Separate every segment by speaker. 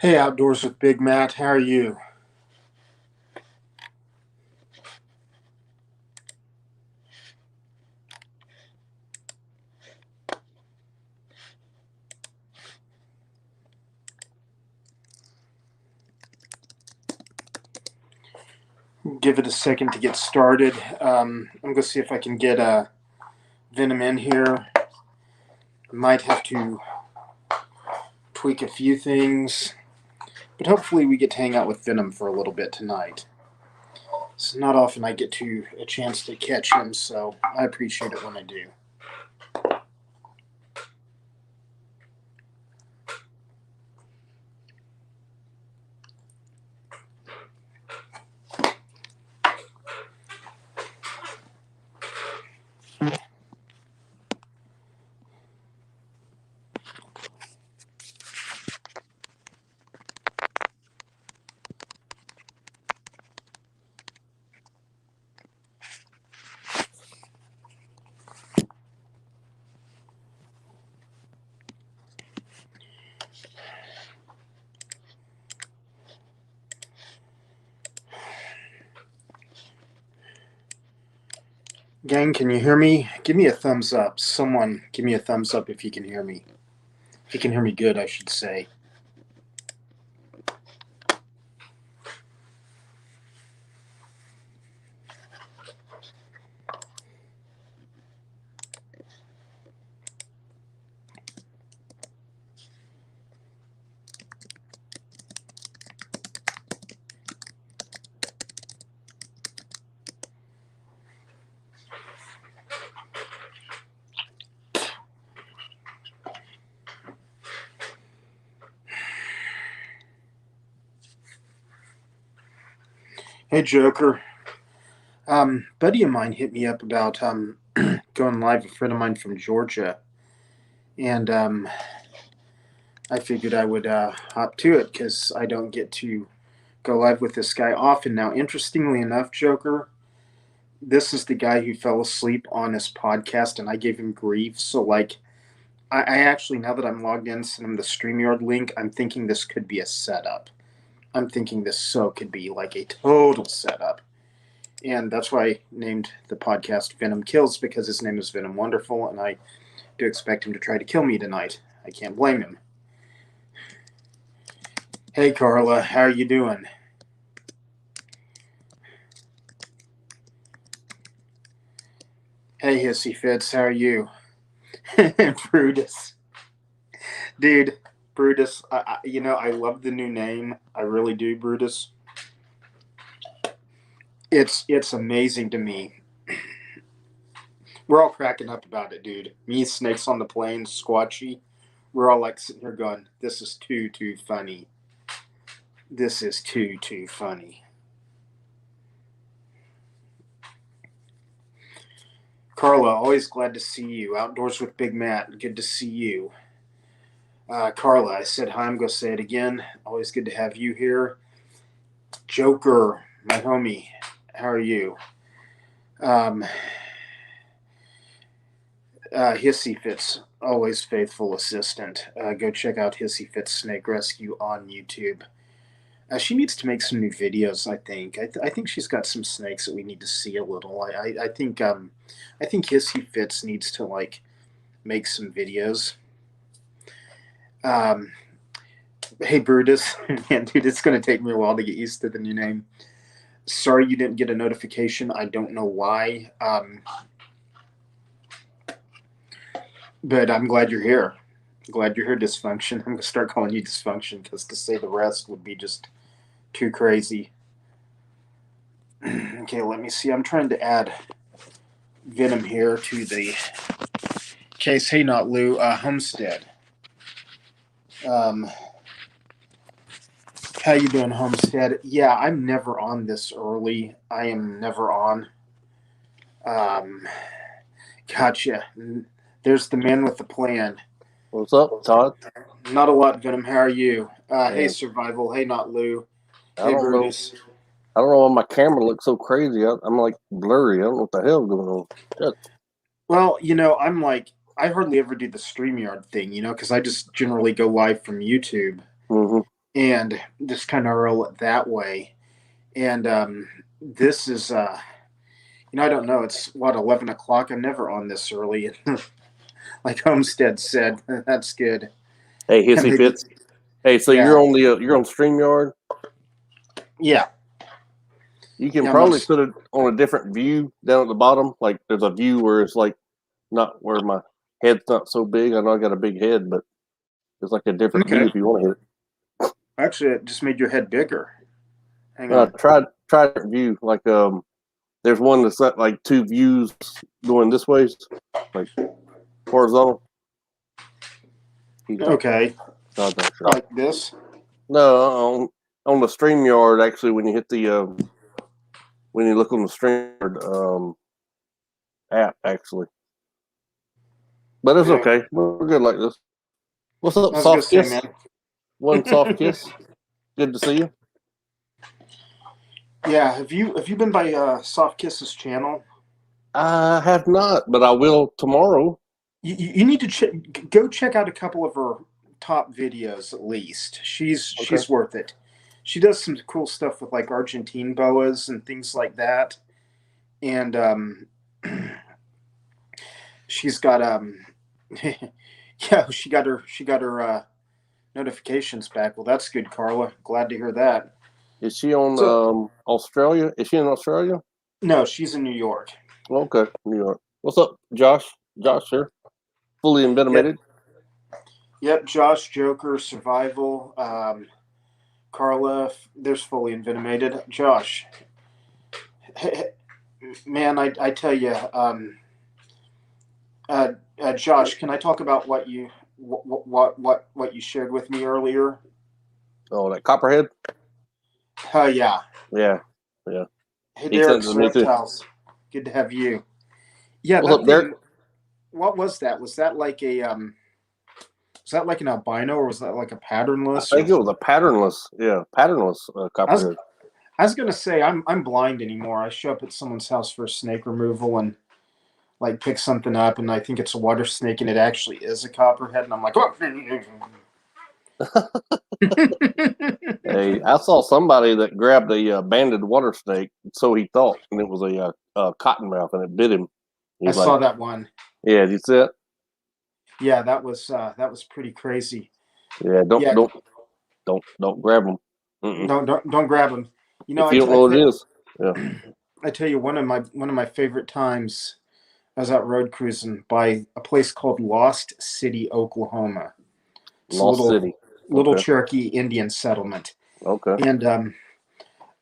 Speaker 1: Hey, Outdoors with Big Matt. How are you? Give it a second to get started. I'm going to see if I can get Venom in here. Might have to tweak a few things, but hopefully we get to hang out with Venom for a little bit tonight. It's not often I get to a chance to catch him, so I appreciate it when I do. Gang, can you hear me? Give me a thumbs up. Someone give me a thumbs up if you can hear me. If you can hear me good, I should say. Hey, Joker. Buddy of mine hit me up about going live. A friend of mine from Georgia, and I figured I would hop to it because I don't get to go live with this guy often. Now, interestingly enough, Joker, this is the guy who fell asleep on his podcast, and I gave him grief. So, like, I actually, now that I'm logged in, sent him the StreamYard link. I'm thinking this could be a setup. I'm thinking this could be like a total setup. And that's why I named the podcast Venom Kills, because his name is Venom Wonderful, and I do expect him to try to kill me tonight. I can't blame him. Hey, Carla, how are you doing? Hey, Hissy Fits, how are you? Brutus. Dude, Brutus, I love the new name. I really do, Brutus. It's amazing to me. We're all cracking up about it, dude. Me, Snakes on the Plane, Squatchy. We're all like sitting here going, this is too funny. This is too funny. Carla, always glad to see you. Outdoors with Big Matt, good to see you. Carla, I said hi, I'm going to say it again. Always good to have you here. Joker, my homie, how are you? Um, Hissy Fits, always faithful assistant. Go check out Hissy Fits Snake Rescue on YouTube. She needs to make some new videos. I think. I think she's got some snakes that we need to see a little. I think. I think Hissy Fits needs to like make some videos. Um, hey Brutus, man, dude, it's gonna take me a while to get used to the new name. Sorry you didn't get a notification. I don't know why. But I'm glad you're here. Glad you're here, Dysfunction. I'm gonna start calling you Dysfunction because to say the rest would be just too crazy. Okay, let me see. I'm trying to add Venom here to the case. Hey, not Lou. Homestead. Um, how you doing, Homestead? Yeah, I'm never on this early. I am never on. Um, gotcha. There's the man with the plan.
Speaker 2: What's up, Todd?
Speaker 1: Not a lot, Venom. How are you? Hey,
Speaker 2: Man,
Speaker 1: Survival. Hey, not Lou.
Speaker 2: I
Speaker 1: Hey,
Speaker 2: don't know.
Speaker 1: Brutus.
Speaker 2: I don't know why my camera looks so crazy. I'm like blurry. I don't know what the hell's going on. Shit.
Speaker 1: Well, I'm like, I hardly ever do the StreamYard thing, because I just generally go live from YouTube.
Speaker 2: Mm-hmm.
Speaker 1: and just kind of roll it that way. And this is, I don't know. It's what 11 o'clock. I'm never on this early. Like Homestead said, that's good.
Speaker 2: Hey,
Speaker 1: And
Speaker 2: hissy
Speaker 1: they,
Speaker 2: fits. Hey, so
Speaker 1: yeah,
Speaker 2: you're on StreamYard.
Speaker 1: yeah,
Speaker 2: You can
Speaker 1: yeah. I'm on.
Speaker 2: probably put it on a different view down at the bottom. Like there's a view where it's like not where my head's not so big. I know I got a big head, but it's like a different view
Speaker 1: Okay.
Speaker 2: if you want to hit
Speaker 1: Actually, it just made your head bigger. Hang
Speaker 2: it.
Speaker 1: on.
Speaker 2: Try a different view. Like there's one that's got like two views going this way, like horizontal.
Speaker 1: Okay,
Speaker 2: No, no, sure.
Speaker 1: like this.
Speaker 2: No, on the StreamYard actually when you hit the when you look on the StreamYard app actually. But it's
Speaker 1: Yeah,
Speaker 2: okay. We're good like this. What's up,
Speaker 1: I was gonna
Speaker 2: soft
Speaker 1: say,
Speaker 2: kiss?
Speaker 1: man.
Speaker 2: One soft kiss. Good to see you.
Speaker 1: Yeah, have you been by Soft Kiss's channel?
Speaker 2: I have not, but I will tomorrow.
Speaker 1: You need to go check out a couple of her top videos at least.
Speaker 2: Okay.
Speaker 1: She's worth it. She does some cool stuff with like Argentine boas and things like that. And she's got yeah, she got her notifications back. Well, that's good, Carla. Glad to hear that.
Speaker 2: Is she on
Speaker 1: So
Speaker 2: Australia? Is she in Australia?
Speaker 1: no, she's in New York.
Speaker 2: Okay, New York. What's up, Josh? Josh here. Fully
Speaker 1: Yep,
Speaker 2: envenomated.
Speaker 1: yep. Josh, Joker, Survival, Carla. There's fully envenomated. Josh, man, I tell you, Josh, can I talk about what you shared with me earlier?
Speaker 2: Oh, that copperhead.
Speaker 1: Oh yeah.
Speaker 2: Yeah, yeah.
Speaker 1: Hey
Speaker 2: He sent
Speaker 1: Derek,
Speaker 2: it to me too.
Speaker 1: Reptiles. Good to have you. Yeah,
Speaker 2: What's
Speaker 1: that
Speaker 2: up, Derek?
Speaker 1: thing. What was that? Was that like a Was that like an albino or was that like a
Speaker 2: I
Speaker 1: patternless or?
Speaker 2: think it was a patternless. Yeah, patternless
Speaker 1: I was
Speaker 2: copperhead.
Speaker 1: I was gonna say I'm blind anymore. I show up at someone's house for snake removal and like pick something up and I think it's a water snake and it actually is a copperhead and I'm like, oh.
Speaker 2: Hey, I saw somebody that grabbed a banded water snake, so he thought, and it was a cottonmouth, and it bit him.
Speaker 1: I
Speaker 2: He's like,
Speaker 1: saw that one.
Speaker 2: "Yeah, you see it?
Speaker 1: Yeah, that was pretty crazy.
Speaker 2: Yeah,
Speaker 1: Yeah,
Speaker 2: don't grab them. Mm-mm.
Speaker 1: don't grab them. You know,
Speaker 2: If you don't know what it is, yeah,
Speaker 1: I tell you one of my favorite times. I was out road cruising by a place called Lost City, Oklahoma. It's a
Speaker 2: Lost City.
Speaker 1: little
Speaker 2: Okay,
Speaker 1: Cherokee Indian settlement,
Speaker 2: okay.
Speaker 1: and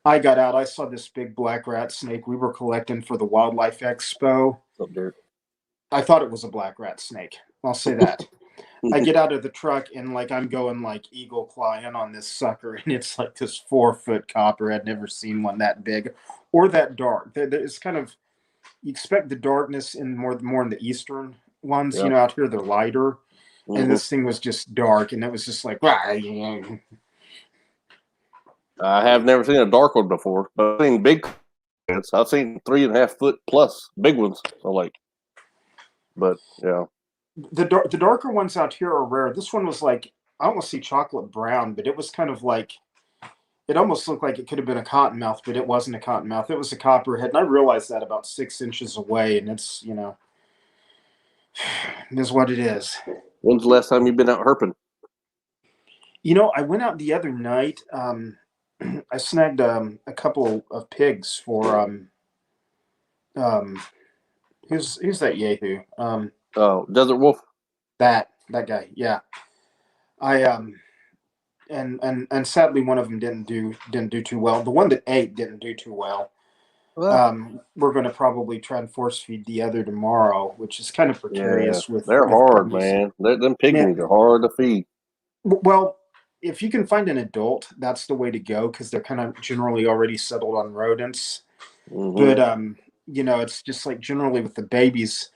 Speaker 1: I got out. I saw this big black rat snake. We were collecting for the Wildlife Expo.
Speaker 2: What's up, Derek?
Speaker 1: I thought it was a black rat snake. I'll say that. I get out of the truck and like I'm going like eagle claw in on this sucker, and it's like this 4 foot copperhead. Never seen one that big or that dark. It's kind of you expect the darkness in more in the eastern ones.
Speaker 2: Yeah.
Speaker 1: Out here they're lighter, and
Speaker 2: Hmm.
Speaker 1: this thing was just dark, and it was just like, "Rah,"
Speaker 2: I have never seen a dark one before, but I've seen big ones. I've seen 3.5 foot plus big ones. So like, but yeah,
Speaker 1: the darker ones out here are rare. This one was like I almost see chocolate brown, but it was kind of like it almost looked like it could have been a cottonmouth, but it wasn't a cottonmouth. It was a copperhead, and I realized that about 6 inches away, and it's it is what it is.
Speaker 2: when's the last time you've been out herping?
Speaker 1: I went out the other night. I snagged a couple of pigs for um, who's that yahoo?
Speaker 2: Oh, Desert Wolf.
Speaker 1: That guy. Yeah, I and sadly one of them didn't do too well. The one that ate didn't do too well.
Speaker 2: Well,
Speaker 1: We're going to probably try and force feed the other tomorrow, which is kind of
Speaker 2: yeah,
Speaker 1: precarious with
Speaker 2: they're hard,
Speaker 1: puppies.
Speaker 2: man. Them
Speaker 1: Man,
Speaker 2: pygmies are hard to feed.
Speaker 1: well, if you can find an adult, that's the way to go because they're kind of generally already settled on rodents.
Speaker 2: Hmm.
Speaker 1: But it's just like generally with the babies.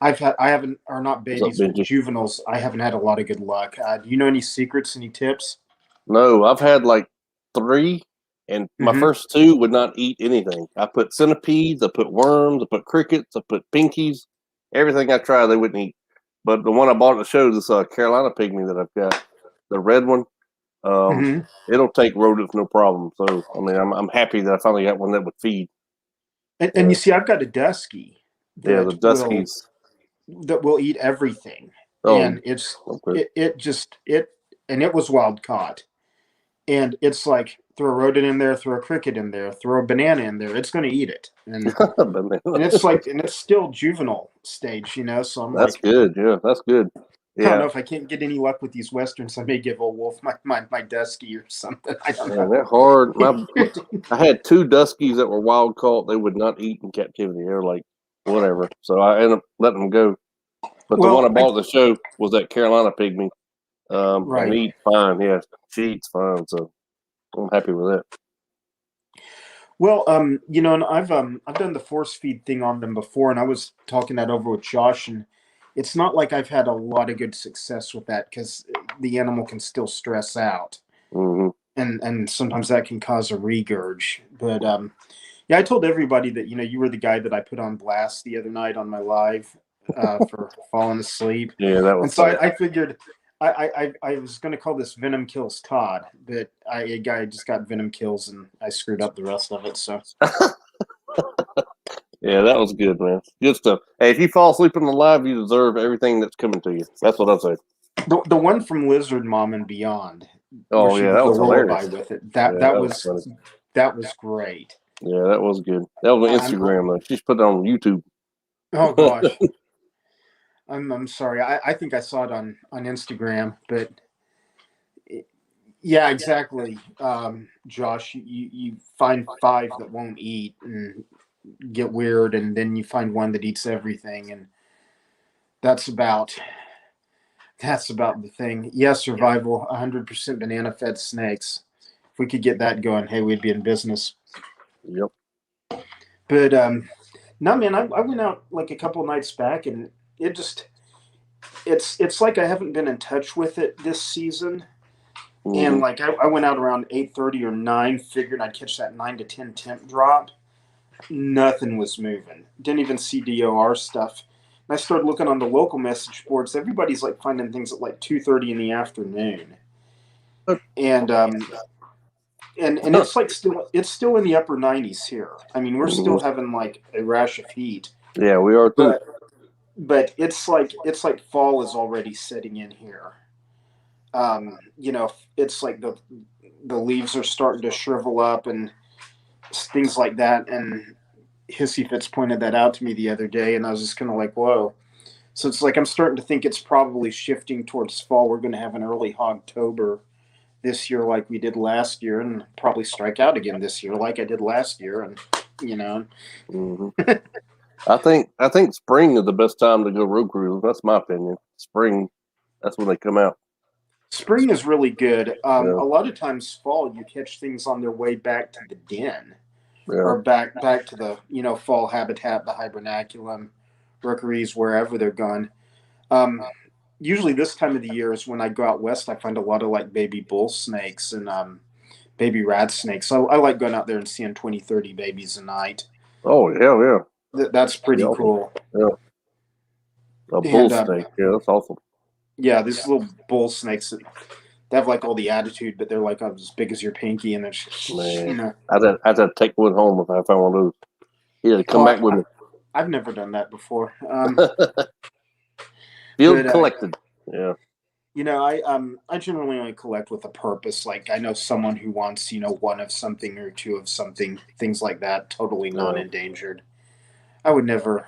Speaker 1: I haven't or not
Speaker 2: What's up,
Speaker 1: babies but
Speaker 2: Benji?
Speaker 1: juveniles. I haven't had a lot of good luck. Do you know any secrets? Any tips?
Speaker 2: No, I've had like three, and my
Speaker 1: Mm-hmm.
Speaker 2: first two would not eat anything. I put centipedes, I put worms, I put crickets, I put pinkies. Everything I tried, they wouldn't eat. But the one I bought at the show, this Carolina pygmy that I've got, the red one,
Speaker 1: Hmm.
Speaker 2: It'll take rodents no problem. So I mean, I'm happy that I finally got one that would feed.
Speaker 1: And
Speaker 2: Yeah,
Speaker 1: you see, I've got a dusky
Speaker 2: yeah, the
Speaker 1: that will
Speaker 2: Duskies.
Speaker 1: eat everything,
Speaker 2: Oh,
Speaker 1: and it's
Speaker 2: okay.
Speaker 1: it just it and it was wild caught, and it's like throw a rodent in there, throw a cricket in there, throw a banana in there, it's going to eat it, and it's like and it's still juvenile stage, So I'm
Speaker 2: That's
Speaker 1: like,
Speaker 2: good. Yeah, that's good.
Speaker 1: I don't
Speaker 2: Yeah,
Speaker 1: know if I can't get any luck with these westerns, I may give old Wolf my dusky or something. I don't
Speaker 2: man,
Speaker 1: know.
Speaker 2: they're hard. I had two Duskies that were wild caught. They would not eat in captivity. They were like, whatever. So I ended up letting them go. But the one I
Speaker 1: Well,
Speaker 2: bought at the show was that Carolina pygmy. And
Speaker 1: right.
Speaker 2: he eats fine. Yeah, she eats fine. So I'm happy with that.
Speaker 1: Well, and I've done the force feed thing on them before, and I was talking that over with Josh, and it's not like I've had a lot of good success with that because the animal can still stress out,
Speaker 2: Hmm.
Speaker 1: and sometimes that can cause a regurge. But yeah, I told everybody that you were the guy that I put on blast the other night on my live for falling asleep,
Speaker 2: Yeah, that
Speaker 1: and
Speaker 2: was
Speaker 1: so
Speaker 2: funny.
Speaker 1: I figured I was going to call this Venom Kills Todd, but a guy just got Venom Kills, and I screwed up the rest of it. So
Speaker 2: Yeah, that was good, man. Good stuff. Hey, if you fall asleep in the live, you deserve everything that's coming to you. That's what I say.
Speaker 1: the one from Lizard Mom and Beyond, where
Speaker 2: Oh
Speaker 1: she
Speaker 2: yeah,
Speaker 1: did
Speaker 2: that
Speaker 1: the
Speaker 2: was
Speaker 1: lullaby
Speaker 2: hilarious.
Speaker 1: with it,
Speaker 2: Yeah,
Speaker 1: that was great.
Speaker 2: Yeah, that was good. That was on
Speaker 1: I'm
Speaker 2: Instagram though. She's put it on YouTube.
Speaker 1: oh gosh, I'm sorry. I think I saw it on Instagram, but yeah, exactly. Josh, you find five that won't eat and get weird, and then you find one that eats everything, and that's about that's about the thing. Yeah, survival, 100% banana fed snakes. If we could get that going, hey, we'd be in business.
Speaker 2: Yep.
Speaker 1: But no, man, I went out like a couple nights back, and it just it's like I haven't been in touch with it this season. And
Speaker 2: Hmm.
Speaker 1: like I went out around 8:30 or 9, figured I'd catch that 9 to 10 temp drop. Nothing was moving. Didn't even see DOR stuff. And I started looking on the local message boards. Everybody's like finding things at like 2:30 in the afternoon, and and it's still in the upper 90s here. I mean, we're
Speaker 2: Hmm.
Speaker 1: still having like a rash of heat,
Speaker 2: Yeah, we are too.
Speaker 1: but it's like fall is already setting in here. It's like the leaves are starting to shrivel up and things like that. And Hissy Fitz pointed that out to me the other day, and I was just kind of like, whoa. So it's like I'm starting to think it's probably shifting towards fall. We're going to have an early Hogtober this year, like we did last year, and probably strike out again this year, like I did last year. And you know,
Speaker 2: Hmm. I think spring is the best time to go road cruising. That's my opinion. Spring, that's when they come out.
Speaker 1: spring is really good.
Speaker 2: Yeah,
Speaker 1: A lot of times, fall you catch things on their way back to the den
Speaker 2: yeah.
Speaker 1: or back to the fall habitat, the hibernaculum, rookeries, wherever they're gone. Um, Usually this time of the year is when I go out west. I find a lot of like baby bull snakes and baby rat snakes. So I like going out there and seeing 20, 30 babies a night.
Speaker 2: Oh yeah, yeah.
Speaker 1: That's
Speaker 2: Yeah,
Speaker 1: pretty
Speaker 2: awesome.
Speaker 1: cool.
Speaker 2: Yeah, a bull
Speaker 1: And
Speaker 2: snake. Yeah, that's awesome.
Speaker 1: yeah, these little bull snakes, they have like all the attitude, but they're like as big as your pinky, and they're
Speaker 2: Man, I'd take one home if I found one of those. Yeah, come
Speaker 1: Oh,
Speaker 2: back with me.
Speaker 1: I've never done that before.
Speaker 2: Field
Speaker 1: But
Speaker 2: collected. Yeah.
Speaker 1: I generally only collect with a purpose. Like I know someone who wants one of something or two of something, things like that, totally
Speaker 2: Yeah.
Speaker 1: non-endangered. I would never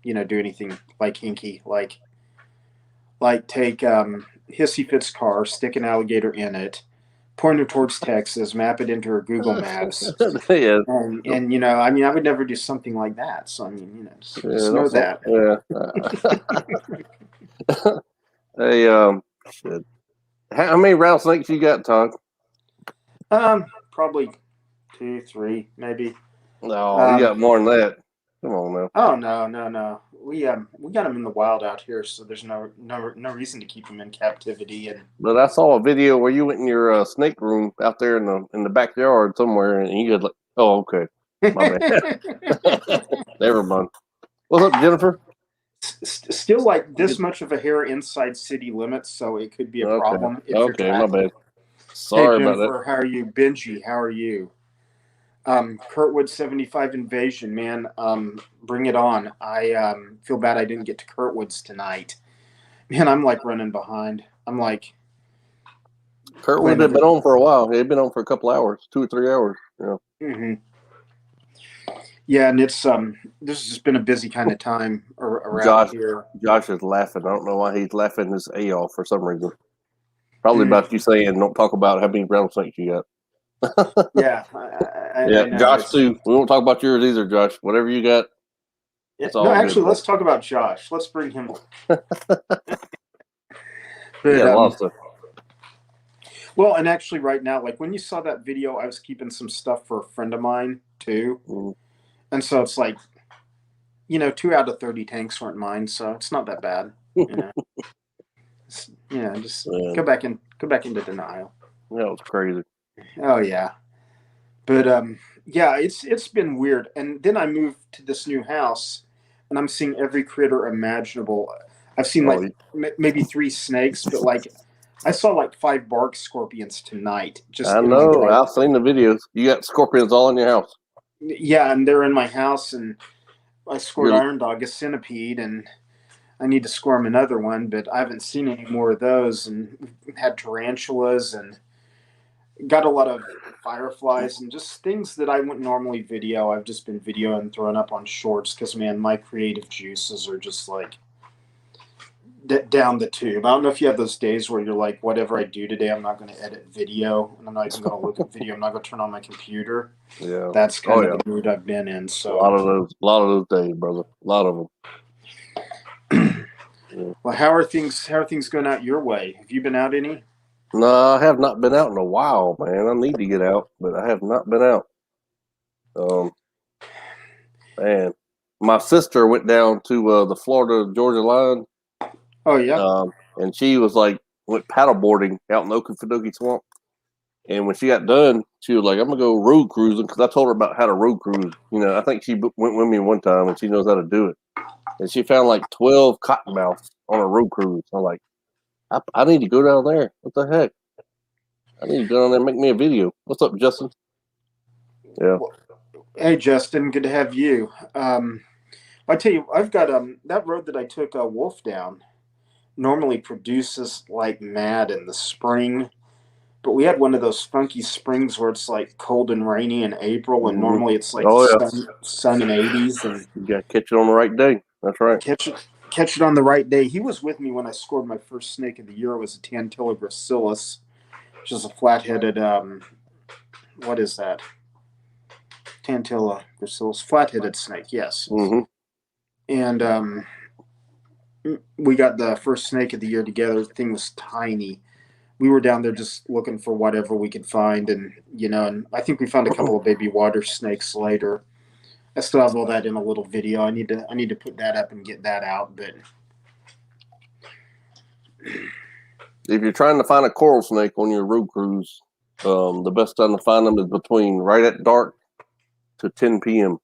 Speaker 1: do anything like hinky, like take Hissy Fit's car, stick an alligator in it, point her towards Texas, map it into her Google Maps,
Speaker 2: Yeah.
Speaker 1: and I mean, I would never do something like that. So I mean, just
Speaker 2: Yeah,
Speaker 1: know
Speaker 2: that's all.
Speaker 1: that.
Speaker 2: Yeah. Hey, shit. How many rattlesnakes you got, Todd?
Speaker 1: Probably two, three, maybe.
Speaker 2: No, you
Speaker 1: Um,
Speaker 2: got more than that. Come on now.
Speaker 1: oh no, no, no. We got them in the wild out here, so there's no reason to keep them in captivity. And
Speaker 2: But I saw a video where you went in your snake room out there in the backyard somewhere, and you had like, oh, okay, my bad. Never mind. What's up, Jennifer?
Speaker 1: Still like this much of a hair inside city limits, so it could be a
Speaker 2: Okay.
Speaker 1: problem if you're
Speaker 2: Okay, my
Speaker 1: tracking.
Speaker 2: bad.
Speaker 1: Hey
Speaker 2: Sorry about that.
Speaker 1: Jennifer, how are you? Benji, how are you? Kurtwood 75 Invasion, man. Bring it on. I feel bad I didn't get to Kurtwood's tonight. Man, I'm like running behind. I'm like
Speaker 2: Kurtwood
Speaker 1: playing
Speaker 2: had
Speaker 1: other.
Speaker 2: been on for a while. He had been on for a couple hours, 2 or 3 hours. Yeah.
Speaker 1: Hmm. Yeah, and it's this has been a busy kind of time around
Speaker 2: Josh
Speaker 1: here.
Speaker 2: Josh is laughing. I don't know why he's laughing his A off for some reason. Probably
Speaker 1: Mm,
Speaker 2: about you saying don't talk about how many rattlesnakes you got.
Speaker 1: yeah,
Speaker 2: Yeah,
Speaker 1: I know.
Speaker 2: Josh
Speaker 1: It's
Speaker 2: too. We won't talk about yours either, Josh. Whatever you got,
Speaker 1: yeah,
Speaker 2: it's
Speaker 1: no,
Speaker 2: all good,
Speaker 1: actually,
Speaker 2: bro.
Speaker 1: let's talk about Josh. Let's bring him.
Speaker 2: You
Speaker 1: But
Speaker 2: got a lot of stuff.
Speaker 1: well, and actually, right now, like when you saw that video, I was keeping some stuff for a friend of mine too,
Speaker 2: Mm.
Speaker 1: and so it's like 2 out of 30 tanks weren't mine, so it's not that bad. You know, just
Speaker 2: Yeah,
Speaker 1: go back into denial.
Speaker 2: that was crazy.
Speaker 1: Oh yeah, but yeah, it's been weird. And then I moved to this new house, and I'm seeing every critter imaginable. I've seen
Speaker 2: Oh,
Speaker 1: like maybe 3 snakes, but like I saw like 5 bark scorpions tonight, just
Speaker 2: I
Speaker 1: in my
Speaker 2: know.
Speaker 1: drive.
Speaker 2: I've seen the videos. You got scorpions all in your house.
Speaker 1: Yeah, and they're in my house, and I scored
Speaker 2: You're
Speaker 1: iron dog a centipede, and I need to score him another one, but I haven't seen any more of those. And we've had tarantulas and got a lot of fireflies and just things that I wouldn't normally video. I've just been videoing and throwing up on shorts because, man, my creative juices are just like down the tube. I don't know if you have those days where you're like, whatever I do today, I'm not going to edit video and I'm not even going to look at video. I'm not going to turn on my computer.
Speaker 2: yeah.
Speaker 1: That's
Speaker 2: Oh
Speaker 1: kind of
Speaker 2: yeah.
Speaker 1: the mood I've been in.
Speaker 2: A lot
Speaker 1: So,
Speaker 2: of those. A lot of those days, brother. A lot of them. Yeah.
Speaker 1: well, how are things? How are things going out your way? Have you been out any?
Speaker 2: No, I have not been out in a while, man. I need to get out, but I have not been out. Um, man, my sister went down to the Florida Georgia line,
Speaker 1: Oh yeah.
Speaker 2: and she was like went paddleboarding out in Okefenokee Swamp. And when she got done, she was like, "I'm gonna go road cruising," because I told her about how to road cruise. I think she went with me one time, and she knows how to do it. And she found like 12 cottonmouths on a road cruise. I'm like, I need to go down there. What the heck? I need to go down there and make me a video. What's up, Justin? Yeah.
Speaker 1: Well, hey Justin, good to have you. I tell you, I've got that road that I took Wolf down normally produces like mad in the spring, but we had one of those funky springs where it's like cold and rainy in April, and
Speaker 2: Mm-hmm.
Speaker 1: normally it's like
Speaker 2: Oh yeah.
Speaker 1: sun and 80s, and
Speaker 2: You got to catch it on the right day. That's right.
Speaker 1: catch it on the right day. He was with me when I scored my first snake of the year. It was a Tantilla gracilis, which is a flat-headed what is that? Tantilla gracilis, flat-headed snake. Yes,
Speaker 2: Mm-hmm.
Speaker 1: and we got the first snake of the year together. The thing was tiny. We were down there just looking for whatever we could find, and and I think we found a couple of baby water snakes later. I still have all that in a little video. I need to put that up and get that out. But
Speaker 2: If you're trying to find a coral snake on your road cruise, the best time to find them is between right at dark to 10 p.m.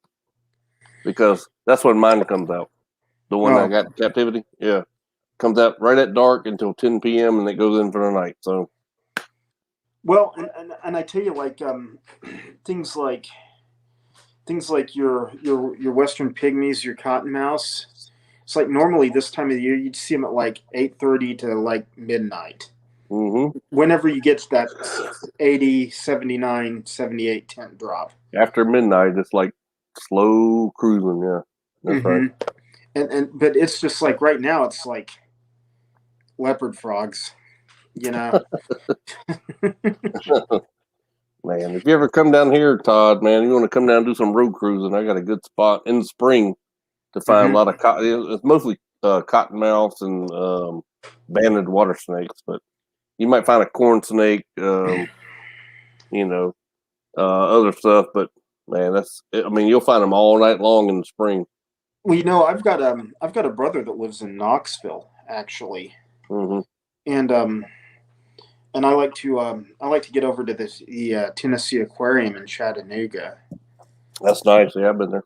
Speaker 2: because that's when mine comes out. The one that
Speaker 1: oh
Speaker 2: got in captivity, yeah, comes out right at dark until 10 p.m. and it goes in for the night. So,
Speaker 1: well, and I tell you, like things like things like your western pygmies, your cottonmouths. It's like normally this time of the year you'd see them at like 8:30 to like midnight.
Speaker 2: mm-hmm.
Speaker 1: Whenever you get to that 80, 79, 78 tent drop.
Speaker 2: After midnight, it's like slow cruising. Yeah, that's right.
Speaker 1: Mm-hmm. And but it's just like right now it's like leopard frogs, you know.
Speaker 2: Man, if you ever come down here, Todd, man, you want to come down and do some road cruising, I got a good spot in the spring to find a
Speaker 1: Mm-hmm.
Speaker 2: lot of cotton. It's mostly cottonmouths and banded water snakes, but you might find a corn snake, you know, other stuff. But man, I mean, you'll find them all night long in the spring.
Speaker 1: Well, I've got a brother that lives in Knoxville actually,
Speaker 2: Mm-hmm.
Speaker 1: and I like to get over to the Tennessee Aquarium in Chattanooga.
Speaker 2: That's nice. Yeah, I've been there.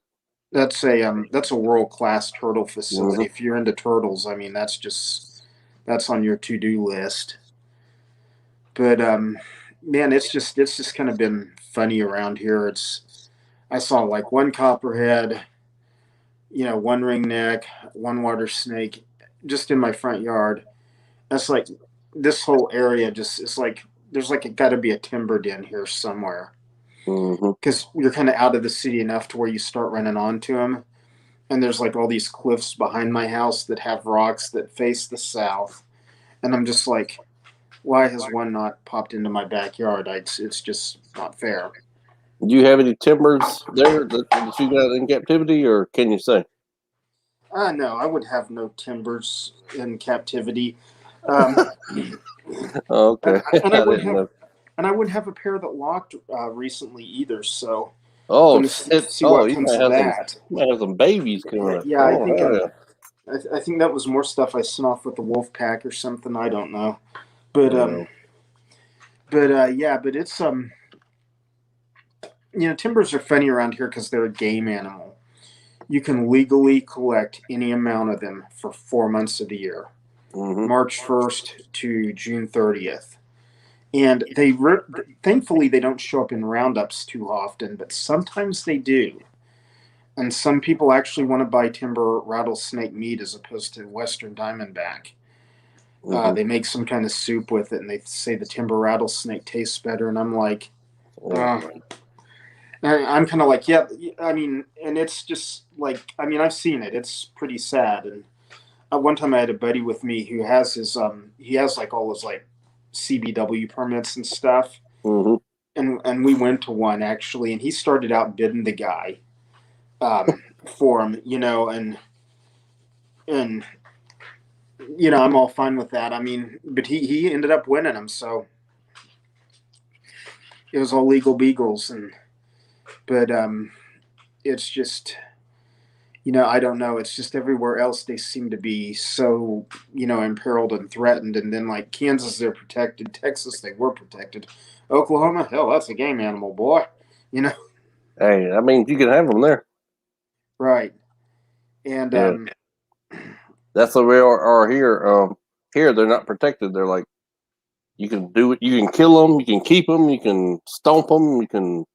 Speaker 1: That's a world class turtle facility.
Speaker 2: Hmm.
Speaker 1: If you're into turtles, I mean that's on your to do list. But man, it's just kind of been funny around here. It's I saw like one copperhead, one ringneck, one water snake, just in my front yard. That's like this whole area just it's like there's like got to be a timber den here somewhere
Speaker 2: Hmm.
Speaker 1: because you're kind of out of the city enough to where you start running onto them. And there's like all these cliffs behind my house that have rocks that face the south. And I'm just like, why has one not popped into my backyard? It's just not fair.
Speaker 2: Do you have any timbers there that you got in captivity, or can you say?
Speaker 1: No, I would have no timbers in captivity. Um,
Speaker 2: Oh,
Speaker 1: and,
Speaker 2: okay,
Speaker 1: and I
Speaker 2: I
Speaker 1: wouldn't
Speaker 2: didn't
Speaker 1: have
Speaker 2: know.
Speaker 1: and I wouldn't have a pair that locked recently either. So
Speaker 2: Oh
Speaker 1: going to
Speaker 2: shit!
Speaker 1: see
Speaker 2: Oh,
Speaker 1: what
Speaker 2: you
Speaker 1: comes
Speaker 2: might
Speaker 1: of
Speaker 2: have some.
Speaker 1: that.
Speaker 2: You might have some babies coming up.
Speaker 1: Yeah, I
Speaker 2: Oh
Speaker 1: think
Speaker 2: hell yeah!
Speaker 1: I think that was more stuff I sent off with the wolf pack or something. I don't know, but
Speaker 2: Yeah.
Speaker 1: yeah, but it's timbers are funny around here because they're a game animal. You can legally collect any amount of them for 4 months of the year,
Speaker 2: Hmm.
Speaker 1: March 1st to June 30th. And thankfully they don't show up in roundups too often, but sometimes they do. And some people actually want to buy timber rattlesnake meat as opposed to Western Diamondback.
Speaker 2: Hmm.
Speaker 1: They make some kind of soup with it, and they say the timber rattlesnake tastes better. And I'm like,
Speaker 2: Oh
Speaker 1: uh,
Speaker 2: man.
Speaker 1: I'm kind of like, yeah. I mean, and it's just like, I mean, I've seen it. It's pretty sad. And one time I had a buddy with me who has he has like all his like CBW permits and stuff,
Speaker 2: Hmm.
Speaker 1: and we went to one actually, and he started out bidding the guy for him, and I'm all fine with that. I mean, but he ended up winning him, so it was all legal beagles, and but it's just I don't know. It's just everywhere else they seem to be so, imperiled and threatened. And then like Kansas, they're protected. Texas, they were protected. Oklahoma, hell, that's a game animal, boy. You know,
Speaker 2: Hey, I mean, you can have them there.
Speaker 1: right? And
Speaker 2: Yeah, that's the way are here. Here they're not protected. They're like you can do it. You can kill them. You can keep them. You can stomp them. You can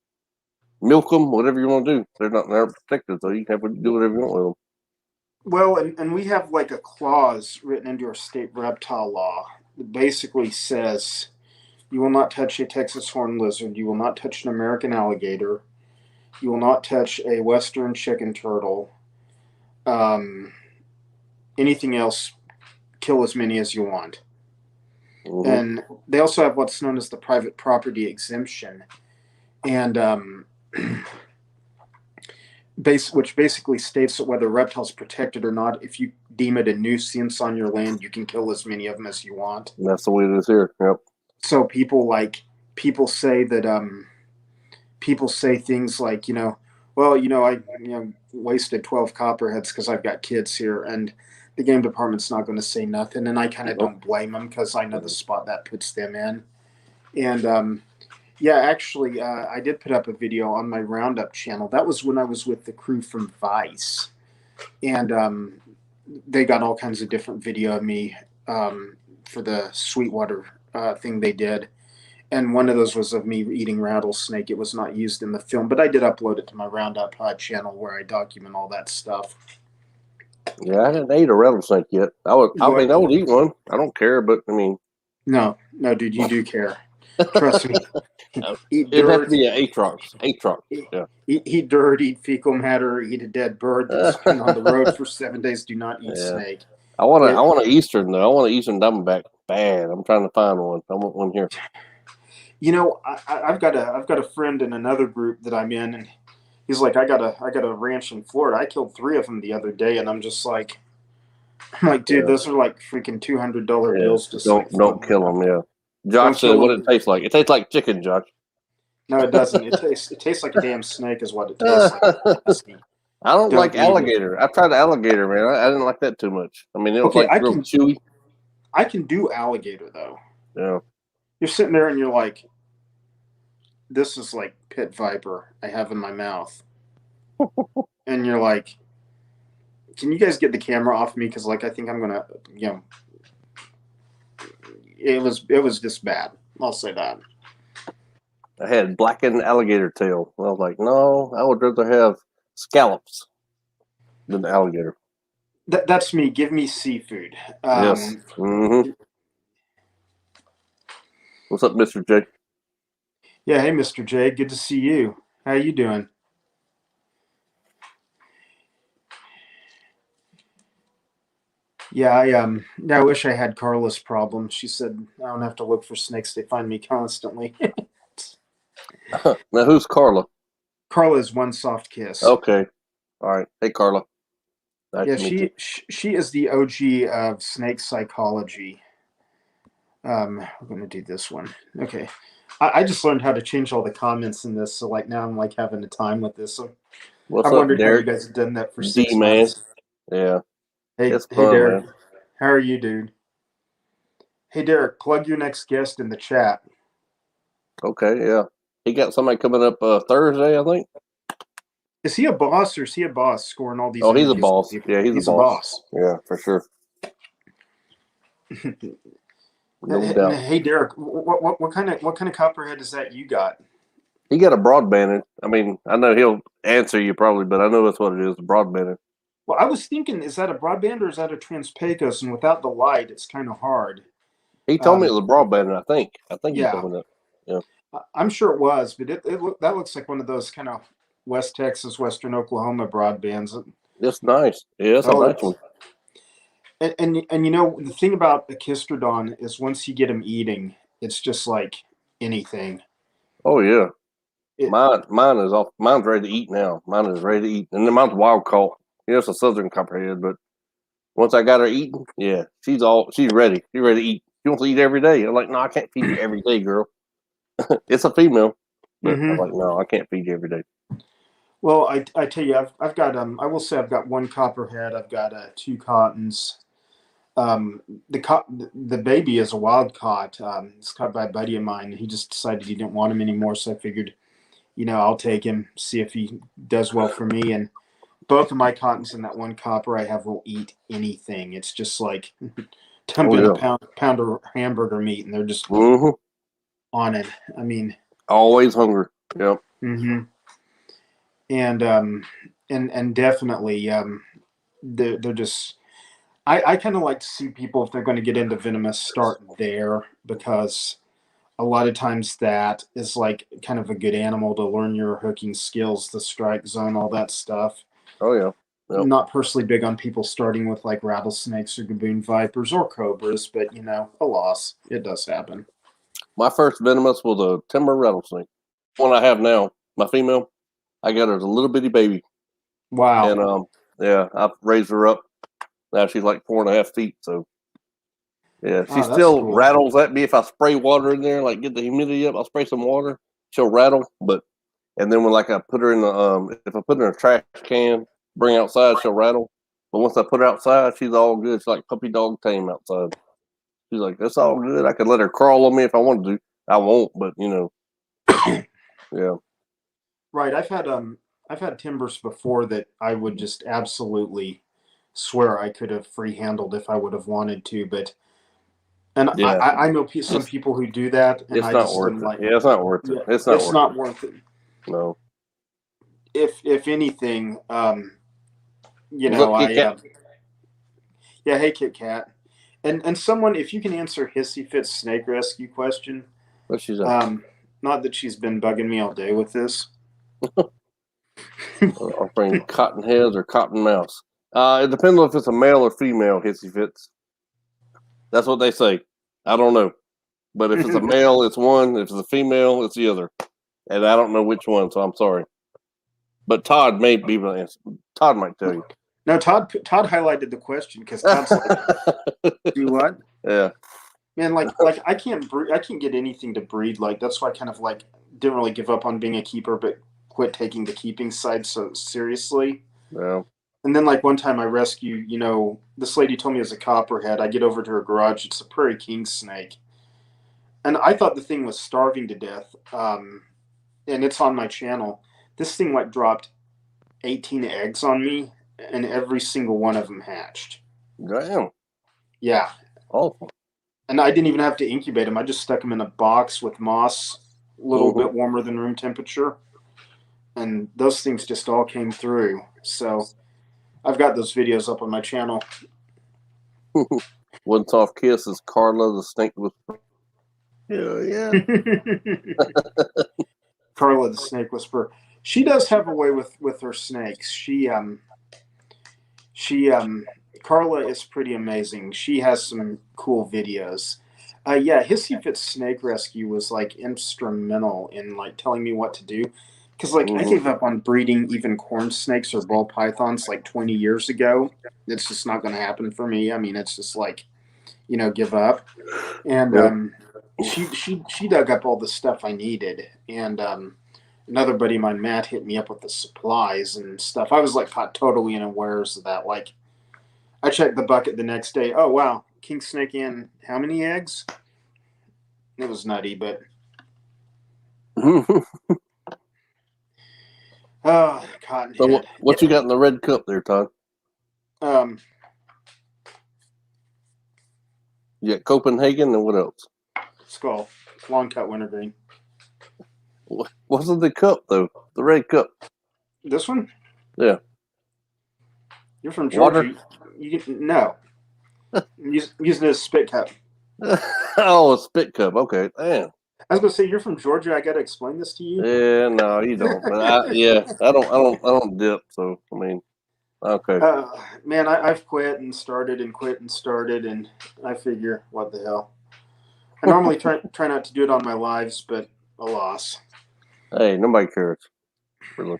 Speaker 2: milk them. Whatever you want to do. They're protected, so you can have to do whatever you want with them.
Speaker 1: well, and we have like a clause written into our state reptile law that basically says you will not touch a Texas horned lizard. You will not touch an American alligator. You will not touch a Western chicken turtle. Um, Anything else, kill as many as you want.
Speaker 2: Hmm.
Speaker 1: And they also have what's known as the private property exemption, and which basically states that whether a reptile is protected or not, if you deem it a nuisance on your land, you can kill as many of them as you want.
Speaker 2: And that's the way it is here. Yep.
Speaker 1: So people say that people say things like well I wasted 12 copperheads because I've got kids here, and the game department's not going to say nothing, and I kind of
Speaker 2: Nope.
Speaker 1: don't blame them because I know the spot that puts them in. And yeah, actually, I did put up a video on my Roundup channel. That was when I was with the crew from Vice, and they got all kinds of different video of me for the Sweetwater thing they did. And one of those was of me eating rattlesnake. It was not used in the film, but I did upload it to my Roundup channel where I document all that stuff.
Speaker 2: Yeah, I hadn't ate a rattlesnake yet. I would. I
Speaker 1: What?
Speaker 2: mean, I would eat one. I don't care, but I mean,
Speaker 1: No, no, dude, you do care. Trust me. Eat
Speaker 2: it'd have to
Speaker 1: dirt,
Speaker 2: be an Atrox. Atrox. Yeah.
Speaker 1: eat dirt, eat fecal matter, eat a dead bird that's been on the road for 7 days. Do not eat
Speaker 2: Yeah.
Speaker 1: snake.
Speaker 2: I want to. I
Speaker 1: It,
Speaker 2: want an Eastern though. I want an Eastern Diamondback bad. I'm trying to find one. I want one here.
Speaker 1: I've got a friend in another group that I'm in, and he's like, I got a ranch in Florida. I killed three of them the other day, and I'm like, dude,
Speaker 2: Yeah.
Speaker 1: those are like freaking $200
Speaker 2: Yeah.
Speaker 1: bills just like
Speaker 2: Don't
Speaker 1: floating
Speaker 2: kill
Speaker 1: around.
Speaker 2: them. Yeah. Josh
Speaker 1: Don't
Speaker 2: said,
Speaker 1: kill
Speaker 2: "What it
Speaker 1: them.
Speaker 2: tastes like? It tastes like chicken, Josh."
Speaker 1: No, it doesn't. It tastes like a damn snake, is what it tastes like. It's
Speaker 2: I
Speaker 1: nasty.
Speaker 2: don't like
Speaker 1: Don't eat it.
Speaker 2: alligator. I tried alligator, man. I didn't like that too much. I mean, it was
Speaker 1: Okay,
Speaker 2: like
Speaker 1: I
Speaker 2: real
Speaker 1: can
Speaker 2: chewy.
Speaker 1: I can do alligator though.
Speaker 2: Yeah.
Speaker 1: You're sitting there and you're like, this is like pit viper I have in my mouth. and you're like, can you guys get the camera off me? Because like I think I'm gonna, you know, it was just bad. I'll say that.
Speaker 2: I had blackened alligator tail. I was like, no, I would rather have scallops than alligator.
Speaker 1: That's me. Give me seafood.
Speaker 2: Yes. What's up, Mister J?
Speaker 1: Yeah. Hey, Mr. J. Good to see you. How you doing? Yeah, I wish I had Carla's problem. She said I don't have to look for snakes; they find me constantly.
Speaker 2: Now, who's Carla?
Speaker 1: Carla is one soft kiss.
Speaker 2: Okay. All right. Hey, Carla. Nice
Speaker 1: Yeah,
Speaker 2: to meet you.
Speaker 1: she is the OG of snake psychology. We're gonna do this one. Okay, I just learned how to change all the comments in this, so like now I'm like having a time with this. So I
Speaker 2: What's up,
Speaker 1: wondered how you
Speaker 2: Derek?
Speaker 1: guys have done that for
Speaker 2: D
Speaker 1: six
Speaker 2: man.
Speaker 1: months.
Speaker 2: Yeah,
Speaker 1: Hey,
Speaker 2: it's
Speaker 1: hey,
Speaker 2: fun,
Speaker 1: Derek,
Speaker 2: man.
Speaker 1: how are you, dude? Hey, Derek, plug your next guest in the chat.
Speaker 2: Okay, yeah. He got somebody coming up Thursday, I think.
Speaker 1: Is he a boss or is he a boss scoring all these
Speaker 2: Oh, he's a
Speaker 1: interviews with
Speaker 2: boss.
Speaker 1: people?
Speaker 2: Yeah, he's a
Speaker 1: He's a
Speaker 2: boss.
Speaker 1: boss.
Speaker 2: Yeah, for sure. No
Speaker 1: And
Speaker 2: doubt.
Speaker 1: hey, Derek, what kind of copperhead is that you got?
Speaker 2: He got a broadband. I mean, I know he'll answer you probably, but I know that's what it is, a broadband.
Speaker 1: Well, I was thinking, is that a broadband or is that a transpecos? And without the light, it's kind of hard.
Speaker 2: He told me it
Speaker 1: Um,
Speaker 2: was a broadband, I think. I think he
Speaker 1: yeah,
Speaker 2: told me that. Yeah.
Speaker 1: I'm sure it was, but that looks like one of those kind of West Texas, Western Oklahoma broadbands.
Speaker 2: It's nice. Yeah, it's a
Speaker 1: Oh,
Speaker 2: nice
Speaker 1: it's
Speaker 2: one.
Speaker 1: and you know the thing about a Kistrodon is once you get them eating, it's just like anything.
Speaker 2: Oh yeah.
Speaker 1: It
Speaker 2: Mine is off. Mine's ready to eat now. Mine is ready to eat, and then mine's wild caught. You know, it's a southern copperhead, but once I got her eating, yeah, she's ready. She's ready to eat. She wants to eat every day. I'm like, no, I can't feed you every day, girl. It's a female, but I'm
Speaker 1: hmm
Speaker 2: like, no, I can't feed you every day.
Speaker 1: Well, I tell you, I've got I will say I've got one copperhead. I've got two cottons. The baby is a wild caught. It's caught by a buddy of mine. He just decided he didn't want him anymore, so I figured, I'll take him, see if he does well for me. And both of my cottons and that one copper I have will eat anything. It's just like dump
Speaker 2: Oh
Speaker 1: in a
Speaker 2: yeah.
Speaker 1: pound of hamburger meat, and they're just
Speaker 2: Mm-hmm.
Speaker 1: on it. I mean,
Speaker 2: Always hungry. Yep.
Speaker 1: hmm and and definitely they're just. I kind of like to see people if they're going to get into venomous start there because a lot of times that is like kind of a good animal to learn your hooking skills, the strike zone, all that stuff.
Speaker 2: Oh yeah. Yep.
Speaker 1: Not personally big on people starting with like rattlesnakes or gaboon vipers or cobras, but alas, it does happen.
Speaker 2: My first venomous was a timber rattlesnake. One I have now, my female, I got her as a little bitty baby,
Speaker 1: Wow.
Speaker 2: and yeah, I've raised her up. Now she's like 4.5 feet. So yeah, she
Speaker 1: Oh, that's
Speaker 2: still
Speaker 1: cool.
Speaker 2: rattles at me if I spray water in there, like get the humidity up. I'll spray some water. She'll rattle, but and then when like I put her in the if I put her in a trash can, bring her outside, she'll rattle. But once I put her outside, she's all good. She's like puppy dog tame outside. She's like, that's all good. I could let her crawl on me if I wanted to. I won't, but yeah.
Speaker 1: Right. I've had timbers before that I would just absolutely swear I could have free handled if I would have wanted to, but and
Speaker 2: Yeah.
Speaker 1: I know some
Speaker 2: It's
Speaker 1: people who do that, and
Speaker 2: it's
Speaker 1: I
Speaker 2: not
Speaker 1: just
Speaker 2: worth
Speaker 1: am
Speaker 2: it.
Speaker 1: like,
Speaker 2: Yeah, it's not worth it.
Speaker 1: yeah,
Speaker 2: It's not
Speaker 1: it's
Speaker 2: worth
Speaker 1: not
Speaker 2: it.
Speaker 1: worth it.
Speaker 2: No.
Speaker 1: If anything,
Speaker 2: What's up, Kit
Speaker 1: I
Speaker 2: Kat?
Speaker 1: yeah, hey Kit Kat, and someone if you can answer Hissy Fit's snake rescue question,
Speaker 2: What she say?
Speaker 1: um, not that she's been bugging me all day with this.
Speaker 2: Offering cotton heads or cotton mouse. It depends on if it's a male or female hissy fits. That's what they say. I don't know. But if it's a male, it's one. If it's a female, it's the other. And I don't know which one, so I'm sorry. But Todd may be able to answer. Todd might tell you.
Speaker 1: No, Todd highlighted the question because Todd's like, do what?
Speaker 2: Yeah.
Speaker 1: Man, like I can't get anything to breed. Like that's why I kind of like didn't really give up on being a keeper, but quit taking the keeping side so seriously.
Speaker 2: Yeah.
Speaker 1: And then like one time I rescue, this lady told me it was a copperhead. I get over to her garage, it's a prairie king snake, and I thought the thing was starving to death. And it's on my channel. This thing like dropped 18 eggs on me, and every single one of them hatched.
Speaker 2: Damn.
Speaker 1: Yeah,
Speaker 2: Awesome.
Speaker 1: and I didn't even have to incubate them. I just stuck them in a box with moss, a little bit warmer than room temperature, and those things just all came through. So I've got those videos up on my channel.
Speaker 2: One soft kiss is Carla the snake whisperer. Yeah.
Speaker 1: Carla the snake whisperer. She does have a way with her snakes. She Carla is pretty amazing. She has some cool videos. Yeah, Hissy Fit's snake rescue was like instrumental in like telling me what to do. Because like I gave up on breeding even corn snakes or ball pythons like 20 years ago. It's just not going to happen for me. I mean, it's just like, give up. And she dug up all the stuff I needed. And another buddy of mine, Matt, hit me up with the supplies and stuff. I was like caught totally unawares of that. Like I checked the bucket the next day. Oh wow, king snake in how many eggs? It was nutty, but oh, cottonhead.
Speaker 2: So what you got in the red cup there, Todd?
Speaker 1: Um,
Speaker 2: You got Copenhagen and what else?
Speaker 1: skull, long cut wintergreen.
Speaker 2: What's in the cup though? The red cup.
Speaker 1: This one?
Speaker 2: Yeah.
Speaker 1: You're from Georgia.
Speaker 2: Water?
Speaker 1: No. I'm using it as a spit cup.
Speaker 2: Oh, a spit cup. Okay, damn.
Speaker 1: I was gonna say you're from Georgia. I got to explain this to you.
Speaker 2: Yeah, no, you don't. But I don't dip. So I mean, okay.
Speaker 1: Man, I've quit and started and quit and started, and I figure, what the hell. I normally try not to do it on my lives, but alas.
Speaker 2: Hey, nobody cares. Really.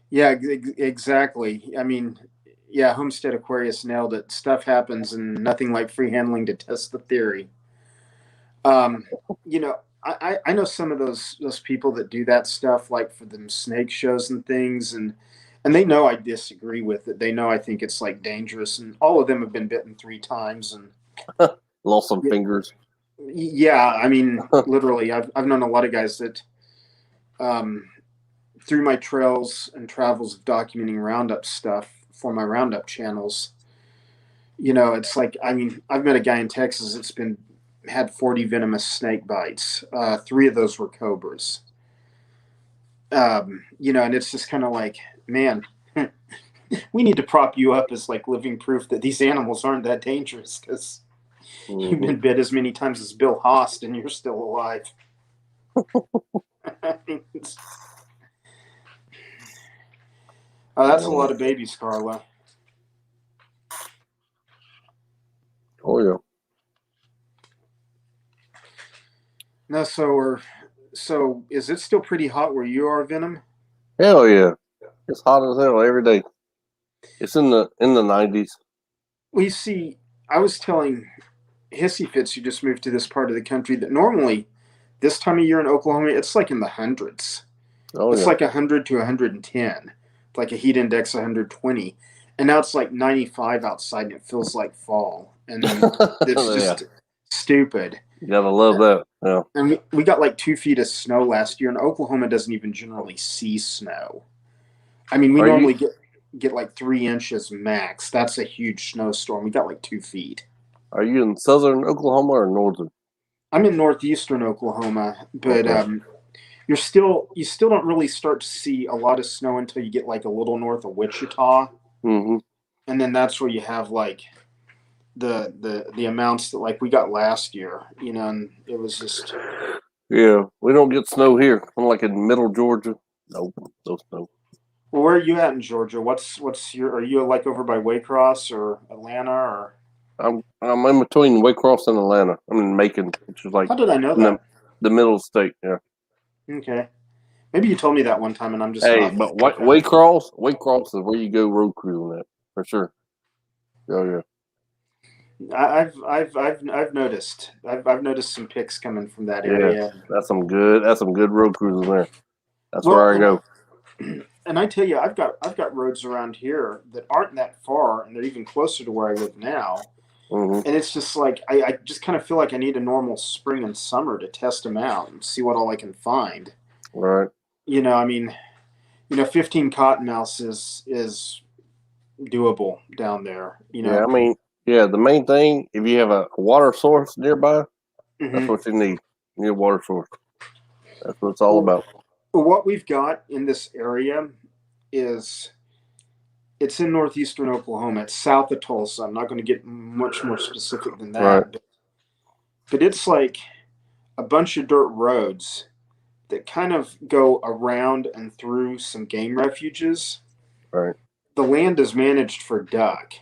Speaker 1: Yeah, exactly. I mean, yeah, Homestead Aquarius nailed it. Stuff happens, and nothing like free handling to test the theory. Um, you know, I know some of those people that do that stuff, like for them snake shows and things, and they know I disagree with it. They know I think it's like dangerous, and all of them have been bitten 3 times, and
Speaker 2: Lost some fingers.
Speaker 1: yeah, I mean, literally, I've known a lot of guys that, through my trails and travels of documenting Roundup stuff for my Roundup channels. It's like, I mean, I've met a guy in Texas that's had 40 venomous snake bites. 3 of those were cobras. And it's just kind of like, man, we need to prop you up as like living proof that these animals aren't that dangerous because you've been bit as many times as Bill Haast and you're still alive. That's a lot of babies, Carla.
Speaker 2: Oh yeah.
Speaker 1: No, so is it still pretty hot where you are, Venom?
Speaker 2: Hell yeah. It's hot as hell every day. It's in the 90s.
Speaker 1: Well, you see, I was telling Hissy Fits, who just moved to this part of the country, that normally this time of year in Oklahoma, it's like in the hundreds. It's like 100 to 110, like a heat index 120. And now it's like 95 outside and it feels like fall. And it's just stupid.
Speaker 2: You gotta love that. Yeah.
Speaker 1: And we got like 2 feet of snow last year, and Oklahoma doesn't even generally see snow. I mean, we normally get like 3 inches max. That's a huge snowstorm. We got like 2 feet.
Speaker 2: Are you in southern Oklahoma or northern?
Speaker 1: I'm in northeastern Oklahoma, but you still don't really start to see a lot of snow until you get like a little north of Wichita, and then that's where you have like the amounts that like we got last year, and it was just.
Speaker 2: Yeah, we don't get snow here. I'm like in middle Georgia. Nope, no snow.
Speaker 1: Well, where are you at in Georgia? Are you like over by Waycross or Atlanta or?
Speaker 2: I'm in between Waycross and Atlanta. I'm in Macon, which is like.
Speaker 1: How did I know that?
Speaker 2: The middle state, yeah.
Speaker 1: Okay, maybe you told me that one time, and I'm just.
Speaker 2: Hey, but Waycross is where you go road cruising at for sure. Oh yeah.
Speaker 1: I've noticed. I've noticed some pics coming from that area.
Speaker 2: Yeah, that's some good road cruising there. That's where I go.
Speaker 1: And I tell you, I've got roads around here that aren't that far, and they're even closer to where I live now. And it's just like I just kind of feel like I need a normal spring and summer to test them out and see what all I can find.
Speaker 2: Right.
Speaker 1: I mean, 15 cottonmouths is doable down there.
Speaker 2: Yeah, I mean, yeah. The main thing, if you have a water source nearby, that's
Speaker 1: Hmm.
Speaker 2: what you need. You need a water source. That's what it's all
Speaker 1: Well,
Speaker 2: about.
Speaker 1: what we've got in this area is it's in northeastern Oklahoma. It's south of Tulsa. I'm not going to get much more specific than
Speaker 2: Right,
Speaker 1: that, but it's like a bunch of dirt roads that kind of go around and through some game refuges.
Speaker 2: right.
Speaker 1: The land is managed for duck.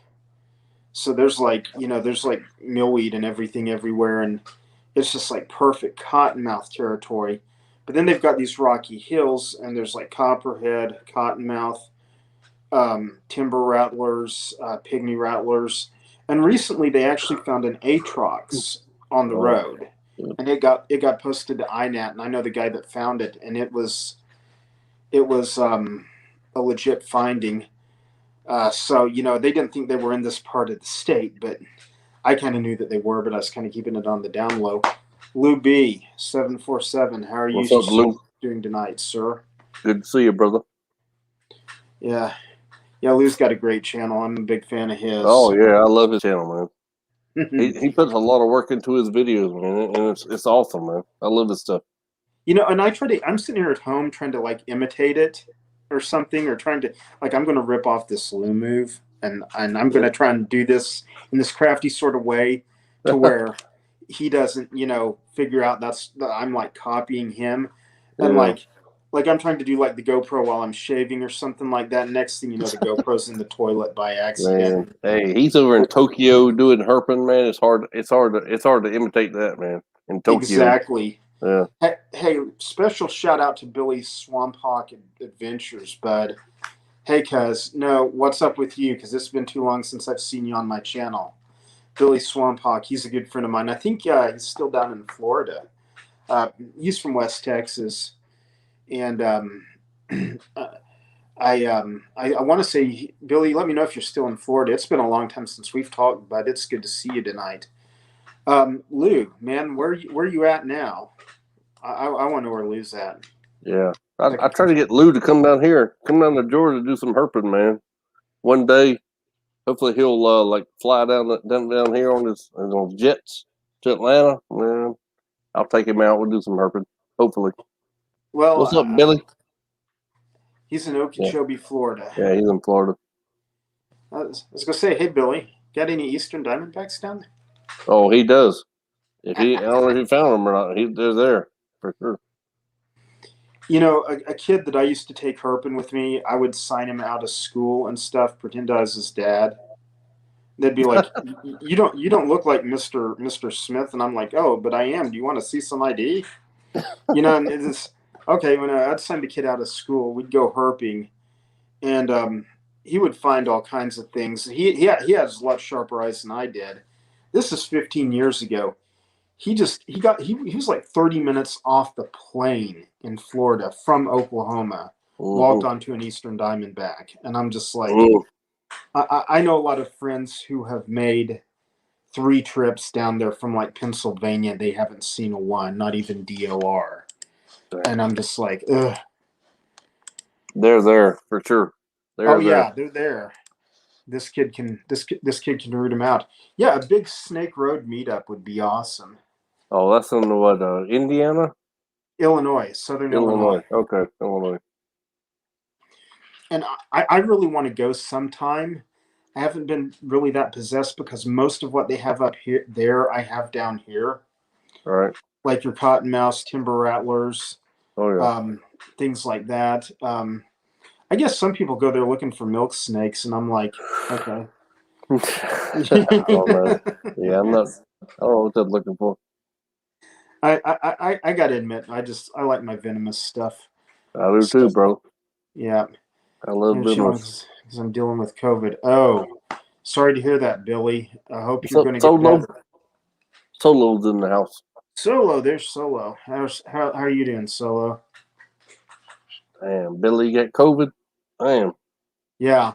Speaker 1: So there's like millweed and everything everywhere, and it's just like perfect cottonmouth territory. But then they've got these rocky hills, and there's like copperhead, cottonmouth, timber rattlers, pygmy rattlers, and recently they actually found an atrox on the
Speaker 2: Oh,
Speaker 1: road, and it got posted to INAT, and I know the guy that found it, and it was a legit finding. So they didn't think they were in this part of the state, but I kind of knew that they were, but I was kind of keeping it on the down low. Lou B 747, how are you
Speaker 2: what's up, Lou?
Speaker 1: doing tonight, sir?
Speaker 2: Good to see you, brother.
Speaker 1: Yeah, yeah. Lou's got a great channel. I'm a big fan of
Speaker 2: Oh
Speaker 1: his.
Speaker 2: yeah, I love his channel, man. He puts a lot of work into his videos, man, and it's awesome, man. I love his stuff.
Speaker 1: And I'm sitting here at home trying to like imitate it or something, or trying to like, I'm going to rip off this Lou move, and I'm going
Speaker 2: Yeah,
Speaker 1: to try and do this in this crafty sort of way to where he doesn't, figure out that I'm like copying him, and
Speaker 2: yeah,
Speaker 1: like I'm trying to do like the GoPro while I'm shaving or something like that. Next thing you know, the GoPro's in the toilet by
Speaker 2: man.
Speaker 1: accident.
Speaker 2: Hey, he's over in Tokyo doing herping, man. It's hard to imitate that, man. In Tokyo,
Speaker 1: Exactly.
Speaker 2: yeah.
Speaker 1: Hey, special shout out to Billy Swamp Hawk Adventures, bud. Hey, cuz, no, what's up with you? Because it's been too long since I've seen you on my channel. Billy Swamphawk, he's a good friend of mine. I think he's still down in Florida. He's from West Texas, and I want to say, Billy, let me know if you're still in Florida. It's been a long time since we've talked, but it's good to see you tonight. Lou, man, where you at now? I want to know where Lou's at.
Speaker 2: Yeah, I
Speaker 1: Like,
Speaker 2: try to get Lou to come down to Georgia to do some herping, man. One day, hopefully he'll like fly down here on jets to Atlanta. Man, I'll take him out. We'll do some herping. Hopefully.
Speaker 1: well,
Speaker 2: What's up, Billy?
Speaker 1: he's in
Speaker 2: Yeah,
Speaker 1: Okeechobee, Florida.
Speaker 2: yeah, he's in Florida.
Speaker 1: I was gonna say, hey Billy, got any Eastern Diamondbacks down
Speaker 2: Oh, he does. I
Speaker 1: there?
Speaker 2: don't know if he found them or not. They're there for sure.
Speaker 1: A kid that I used to take herping with me, I would sign him out of school and stuff, pretend I was his dad. They'd be like, "You don't look like Mister Smith," and I'm like, "Oh, but I am. Do you want to see some ID?" And it's okay. When I'd send a kid out of school, we'd go herping, and he would find all kinds of things. He has a lot sharper eyes than I did. This is 15 years ago. He was like 30 minutes off the plane in Florida from Oklahoma, walked
Speaker 2: Mm-hmm.
Speaker 1: onto an Eastern Diamondback, and I'm just like,
Speaker 2: Mm.
Speaker 1: I know a lot of friends who have made 3 trips down there from like Pennsylvania. They haven't seen a one, not even DOR, and I'm just like, ugh.
Speaker 2: They're there for sure.
Speaker 1: Oh
Speaker 2: They're there.
Speaker 1: yeah, they're there. This kid can root him out. Yeah, a big Snake Road meetup would be awesome.
Speaker 2: Oh, that's in what? Indiana,
Speaker 1: Illinois, Southern
Speaker 2: Illinois.
Speaker 1: Illinois.
Speaker 2: Okay, Illinois.
Speaker 1: And I really want to go sometime. I haven't been really that possessed because most of what they have up here, there, I have down here,
Speaker 2: All right.
Speaker 1: like your cottonmouths, timber rattlers,
Speaker 2: Oh
Speaker 1: um, things like that. I guess some people go there looking for milk snakes, and I'm like, okay.
Speaker 2: yeah. I don't know. Yeah, I'm not. I don't know what they're looking for.
Speaker 1: I gotta admit, I like my venomous stuff.
Speaker 2: I do too,
Speaker 1: So
Speaker 2: bro.
Speaker 1: yeah,
Speaker 2: I love
Speaker 1: and
Speaker 2: Venomous.
Speaker 1: because I'm dealing with COVID. Oh, sorry to hear that, Billy. I hope
Speaker 2: What's
Speaker 1: you're
Speaker 2: up,
Speaker 1: going to get
Speaker 2: Solo?
Speaker 1: better.
Speaker 2: Solo's in the house.
Speaker 1: Solo, there's Solo. How are you doing, Solo?
Speaker 2: Damn, Billy got COVID. Damn.
Speaker 1: Yeah,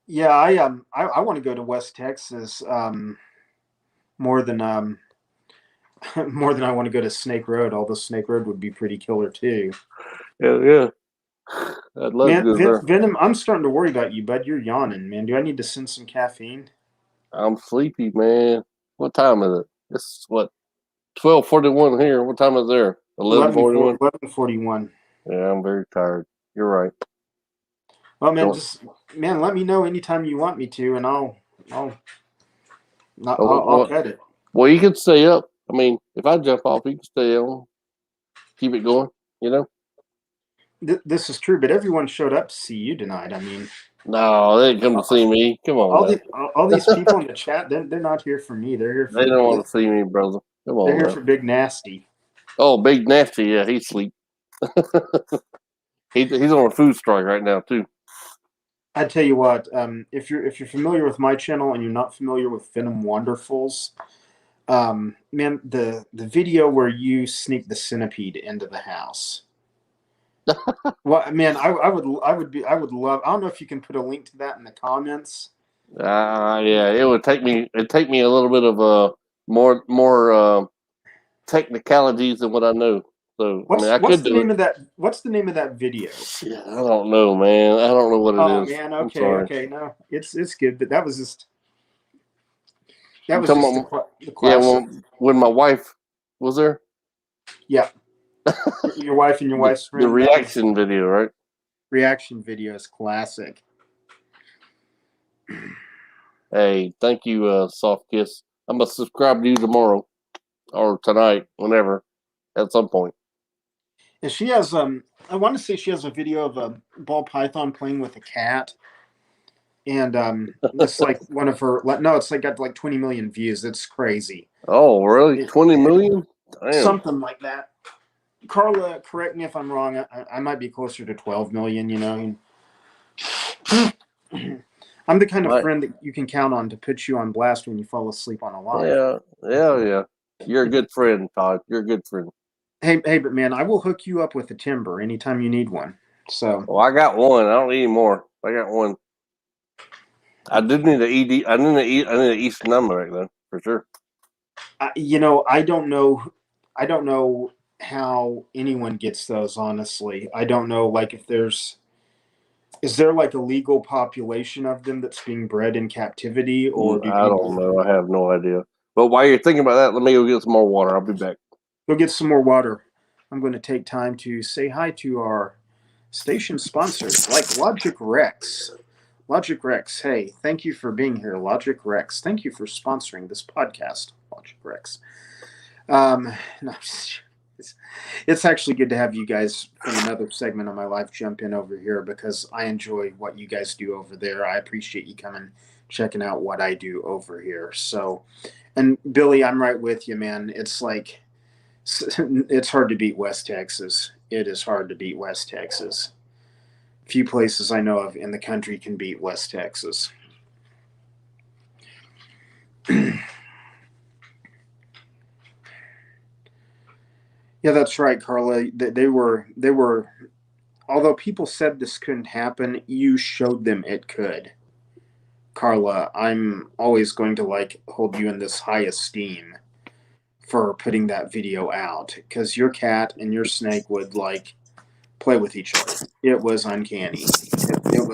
Speaker 1: yeah. I want to go to West Texas more than More than I want to go to Snake Road, although Snake Road would be pretty killer too.
Speaker 2: Yeah. I'd love to
Speaker 1: Man,
Speaker 2: go there.
Speaker 1: Venom, I'm starting to worry about you, bud. You're yawning, man. Do I need to send some caffeine?
Speaker 2: I'm sleepy, man. What time is it? It's what 12:41 here. What time is there? 11:41.
Speaker 1: 11:41.
Speaker 2: Yeah, I'm very tired. You're right.
Speaker 1: Well, man,
Speaker 2: Don't.
Speaker 1: just man, let me know anytime you want me to, and I'll I'll
Speaker 2: Well,
Speaker 1: cut it.
Speaker 2: well, you could stay up. I mean, if I jump off, you can stay on. Keep it going. You know.
Speaker 1: This is true, but everyone showed up to see you tonight. I mean,
Speaker 2: No, they didn't come to see me. Come on now.
Speaker 1: all these people in the chat, they're not here for me.
Speaker 2: They don't want to see me, brother. Come
Speaker 1: They're
Speaker 2: on
Speaker 1: here
Speaker 2: now.
Speaker 1: for Big Nasty.
Speaker 2: Oh, Big Nasty. Yeah, he's asleep. He's on a food strike right now too.
Speaker 1: I tell you what, if you're familiar with my channel and you're not familiar with Venom Wonderfuls, man, the video where you sneak the centipede into the house. Well, man, I would love. I don't know if you can put a link to that in the comments.
Speaker 2: Yeah, it would take me. It'd take me a little bit of more technicalities than what I know. So I mean, I
Speaker 1: What's
Speaker 2: could
Speaker 1: the
Speaker 2: do it.
Speaker 1: name of that? What's the name of that video?
Speaker 2: Yeah, I don't know, man. I don't know what it
Speaker 1: Oh
Speaker 2: is.
Speaker 1: man,
Speaker 2: I'm
Speaker 1: okay,
Speaker 2: sorry.
Speaker 1: okay, no, it's good, but that
Speaker 2: You
Speaker 1: was
Speaker 2: talking
Speaker 1: just
Speaker 2: about?
Speaker 1: the
Speaker 2: Yeah,
Speaker 1: classic.
Speaker 2: when my wife was there,
Speaker 1: Yeah, your wife and your
Speaker 2: the,
Speaker 1: wife's
Speaker 2: the
Speaker 1: friend. That was
Speaker 2: reaction video, right?
Speaker 1: reaction video is classic.
Speaker 2: Hey, thank you, Soft Kiss. I'm gonna subscribe to you tomorrow or tonight, whenever, at some point.
Speaker 1: And she has I want to say she has a video of a ball python playing with a cat, and it's like one of her. No, it's like got like 20 million views. It's crazy.
Speaker 2: Oh, really?
Speaker 1: It,
Speaker 2: 20 million? Damn.
Speaker 1: something like that. Carla, correct me if I'm wrong. I might be closer to 12 million. You know, I'm the kind of
Speaker 2: Right.
Speaker 1: friend that you can count on to put you on blast when you fall asleep on a live.
Speaker 2: Yeah. You're a good friend, Todd. You're a good friend.
Speaker 1: Hey, but man, I will hook you up with a timber anytime you need one. So,
Speaker 2: Well, I got one. I don't need any more. I got one. I did need an ED. I need an East number back then for sure.
Speaker 1: you know, I don't know how anyone gets those. Honestly, I don't know. Like, if is there like a legal population of them that's being bred in captivity, or do
Speaker 2: I don't
Speaker 1: people
Speaker 2: know. I have no idea. But while you're thinking about that, let me go get some more water. I'll be back.
Speaker 1: go get some more water? I'm going to take time to say hi to our station sponsors, like Logic Rex. Logic Rex, hey, thank you for being here, Logic Rex. Thank you for sponsoring this podcast, Logic Rex. No, it's actually good to have you guys from another segment of my life jump in over here because I enjoy what you guys do over there. I appreciate you coming, checking out what I do over here. So, and Billy, I'm right with you, man. It's like, it's hard to beat West Texas. It is hard to beat West Texas. Few places I know of in the country can beat West Texas. Yeah, that's right, Carla. They were. Although people said this couldn't happen, you showed them it could. Carla, I'm always going to like hold you in this high esteem for putting that video out because your cat and your snake would like play with each other. It was uncanny. It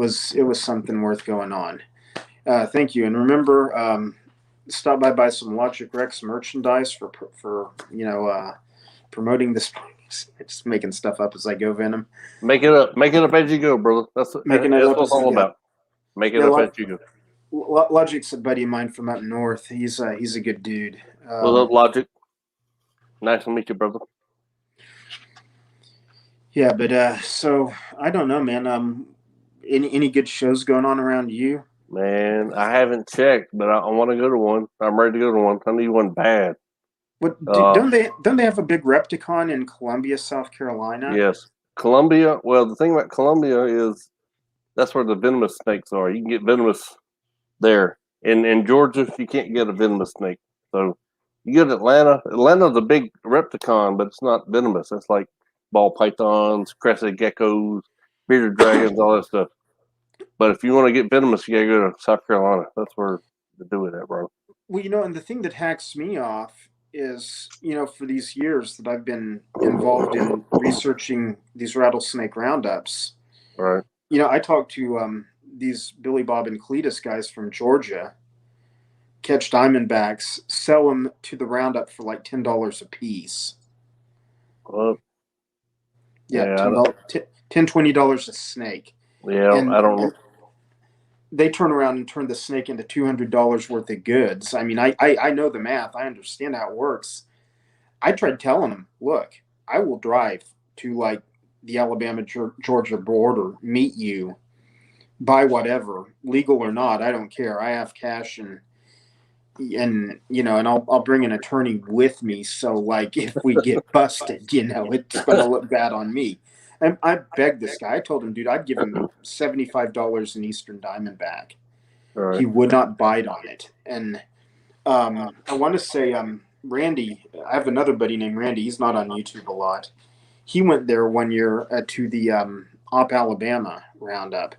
Speaker 1: was something worth going on. Thank you, and remember, stop by buy some Logic Rex merchandise for promoting this. Just making stuff up as I go, Venom.
Speaker 2: Make it up. Make it up as you go, brother. That's
Speaker 1: Making it up
Speaker 2: what
Speaker 1: as
Speaker 2: it's
Speaker 1: I
Speaker 2: all
Speaker 1: go.
Speaker 2: about. Make it
Speaker 1: Yeah,
Speaker 2: up as you go.
Speaker 1: Logic's a buddy of mine from up north. He's a good dude.
Speaker 2: What's up, Logic? Nice to meet you, brother.
Speaker 1: Yeah, but so I don't know, man. Any good shows going on around you?
Speaker 2: Man, I haven't checked, but I want to go to one. I'm ready to go to one. I need one bad.
Speaker 1: What
Speaker 2: Uh,
Speaker 1: don't they have a big Repticon in Columbia, South Carolina?
Speaker 2: yes. Columbia. Well, the thing about Columbia is that's where the venomous snakes are. You can get venomous there. In Georgia, you can't get a venomous snake. So you get Atlanta. Atlanta's a big repticon, but it's not venomous. It's like ball pythons, crested geckos, bearded dragons, all that stuff. But if you want to get venomous, you gotta go to South Carolina. That's where to do it at, bro.
Speaker 1: Well, and the thing that hacks me off is, for these years that I've been involved in researching these rattlesnake roundups,
Speaker 2: Right.
Speaker 1: I talked to these Billy Bob and Cletus guys from Georgia, catch diamondbacks, sell them to the roundup for like $10 a piece.
Speaker 2: Well,
Speaker 1: Yeah,
Speaker 2: yeah,
Speaker 1: $10, $20 a snake.
Speaker 2: yeah,
Speaker 1: And
Speaker 2: I don't know.
Speaker 1: they turn around and turn the snake into $200 worth of goods. I mean, I know the math. I understand how it works. I tried telling them, look, I will drive to like the Alabama Georgia border, meet you, buy whatever, legal or not, I don't care. I have cash and I'll bring an attorney with me. So like if we get busted, it's going to look bad on me. And I begged this guy. I told him, dude, I'd give him $75 in Eastern Diamondback.
Speaker 2: Right.
Speaker 1: He would not bite on it. And I want to say Randy. I have another buddy named Randy. He's not on YouTube a lot. He went there one year to the Op Alabama roundup,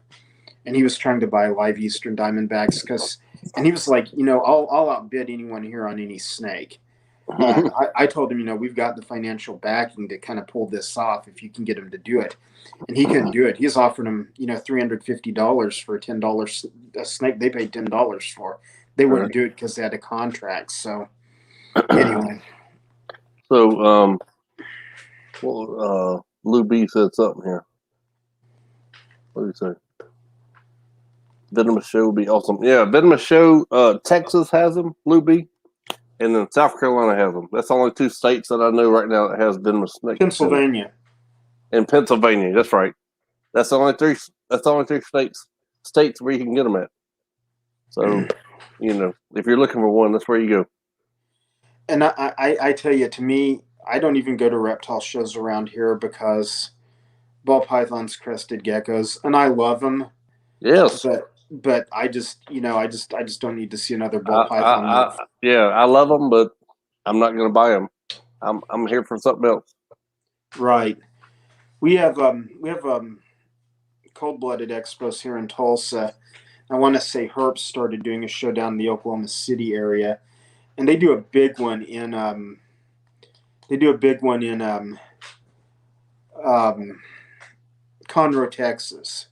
Speaker 1: and he was trying to buy live Eastern Diamondbacks and he was like, I'll outbid anyone here on any snake. I told him, we've got the financial backing to kind of pull this off if you can get him to do it. And he couldn't do it. He's offering him, $350 for a $10 a snake they paid $10 for. They wouldn't do it because they had a contract. So anyway.
Speaker 2: So, Lou B said something here. What do you say? Venomous Show would be awesome. Yeah, Venomous Show, Texas has them, Lou B, and then South Carolina has them. That's the only two states that I know right now that has venomous snakes.
Speaker 1: Pennsylvania.
Speaker 2: And Pennsylvania, that's right. That's the only three. That's the only three states where you can get them at. So, if you're looking for one, that's where you go.
Speaker 1: And I tell you, to me, I don't even go to reptile shows around here because ball pythons, crested geckos, and I love them.
Speaker 2: Yes,
Speaker 1: but I just don't need to see another ball python.
Speaker 2: I love them, but I'm not going to buy them. I'm here for something else.
Speaker 1: Right. We have cold-blooded expos here in Tulsa. I want to say Herp started doing a show down in the Oklahoma City area, and they do a big one in Conroe, Texas.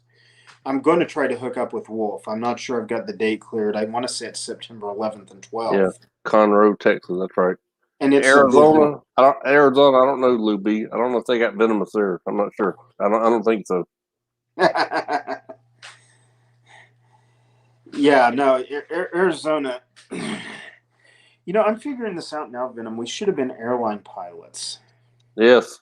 Speaker 1: I'm going to try to hook up with Wolf. I'm not sure I've got the date cleared. I want to say it's September 11th and 12th.
Speaker 2: Yeah, Conroe, Texas. That's right.
Speaker 1: And it's
Speaker 2: Arizona. I don't know, Lou B. I don't know if they got venomous there. I'm not sure. I don't think so.
Speaker 1: Yeah, no, Arizona. I'm figuring this out now, Venom. We should have been airline pilots.
Speaker 2: Yes.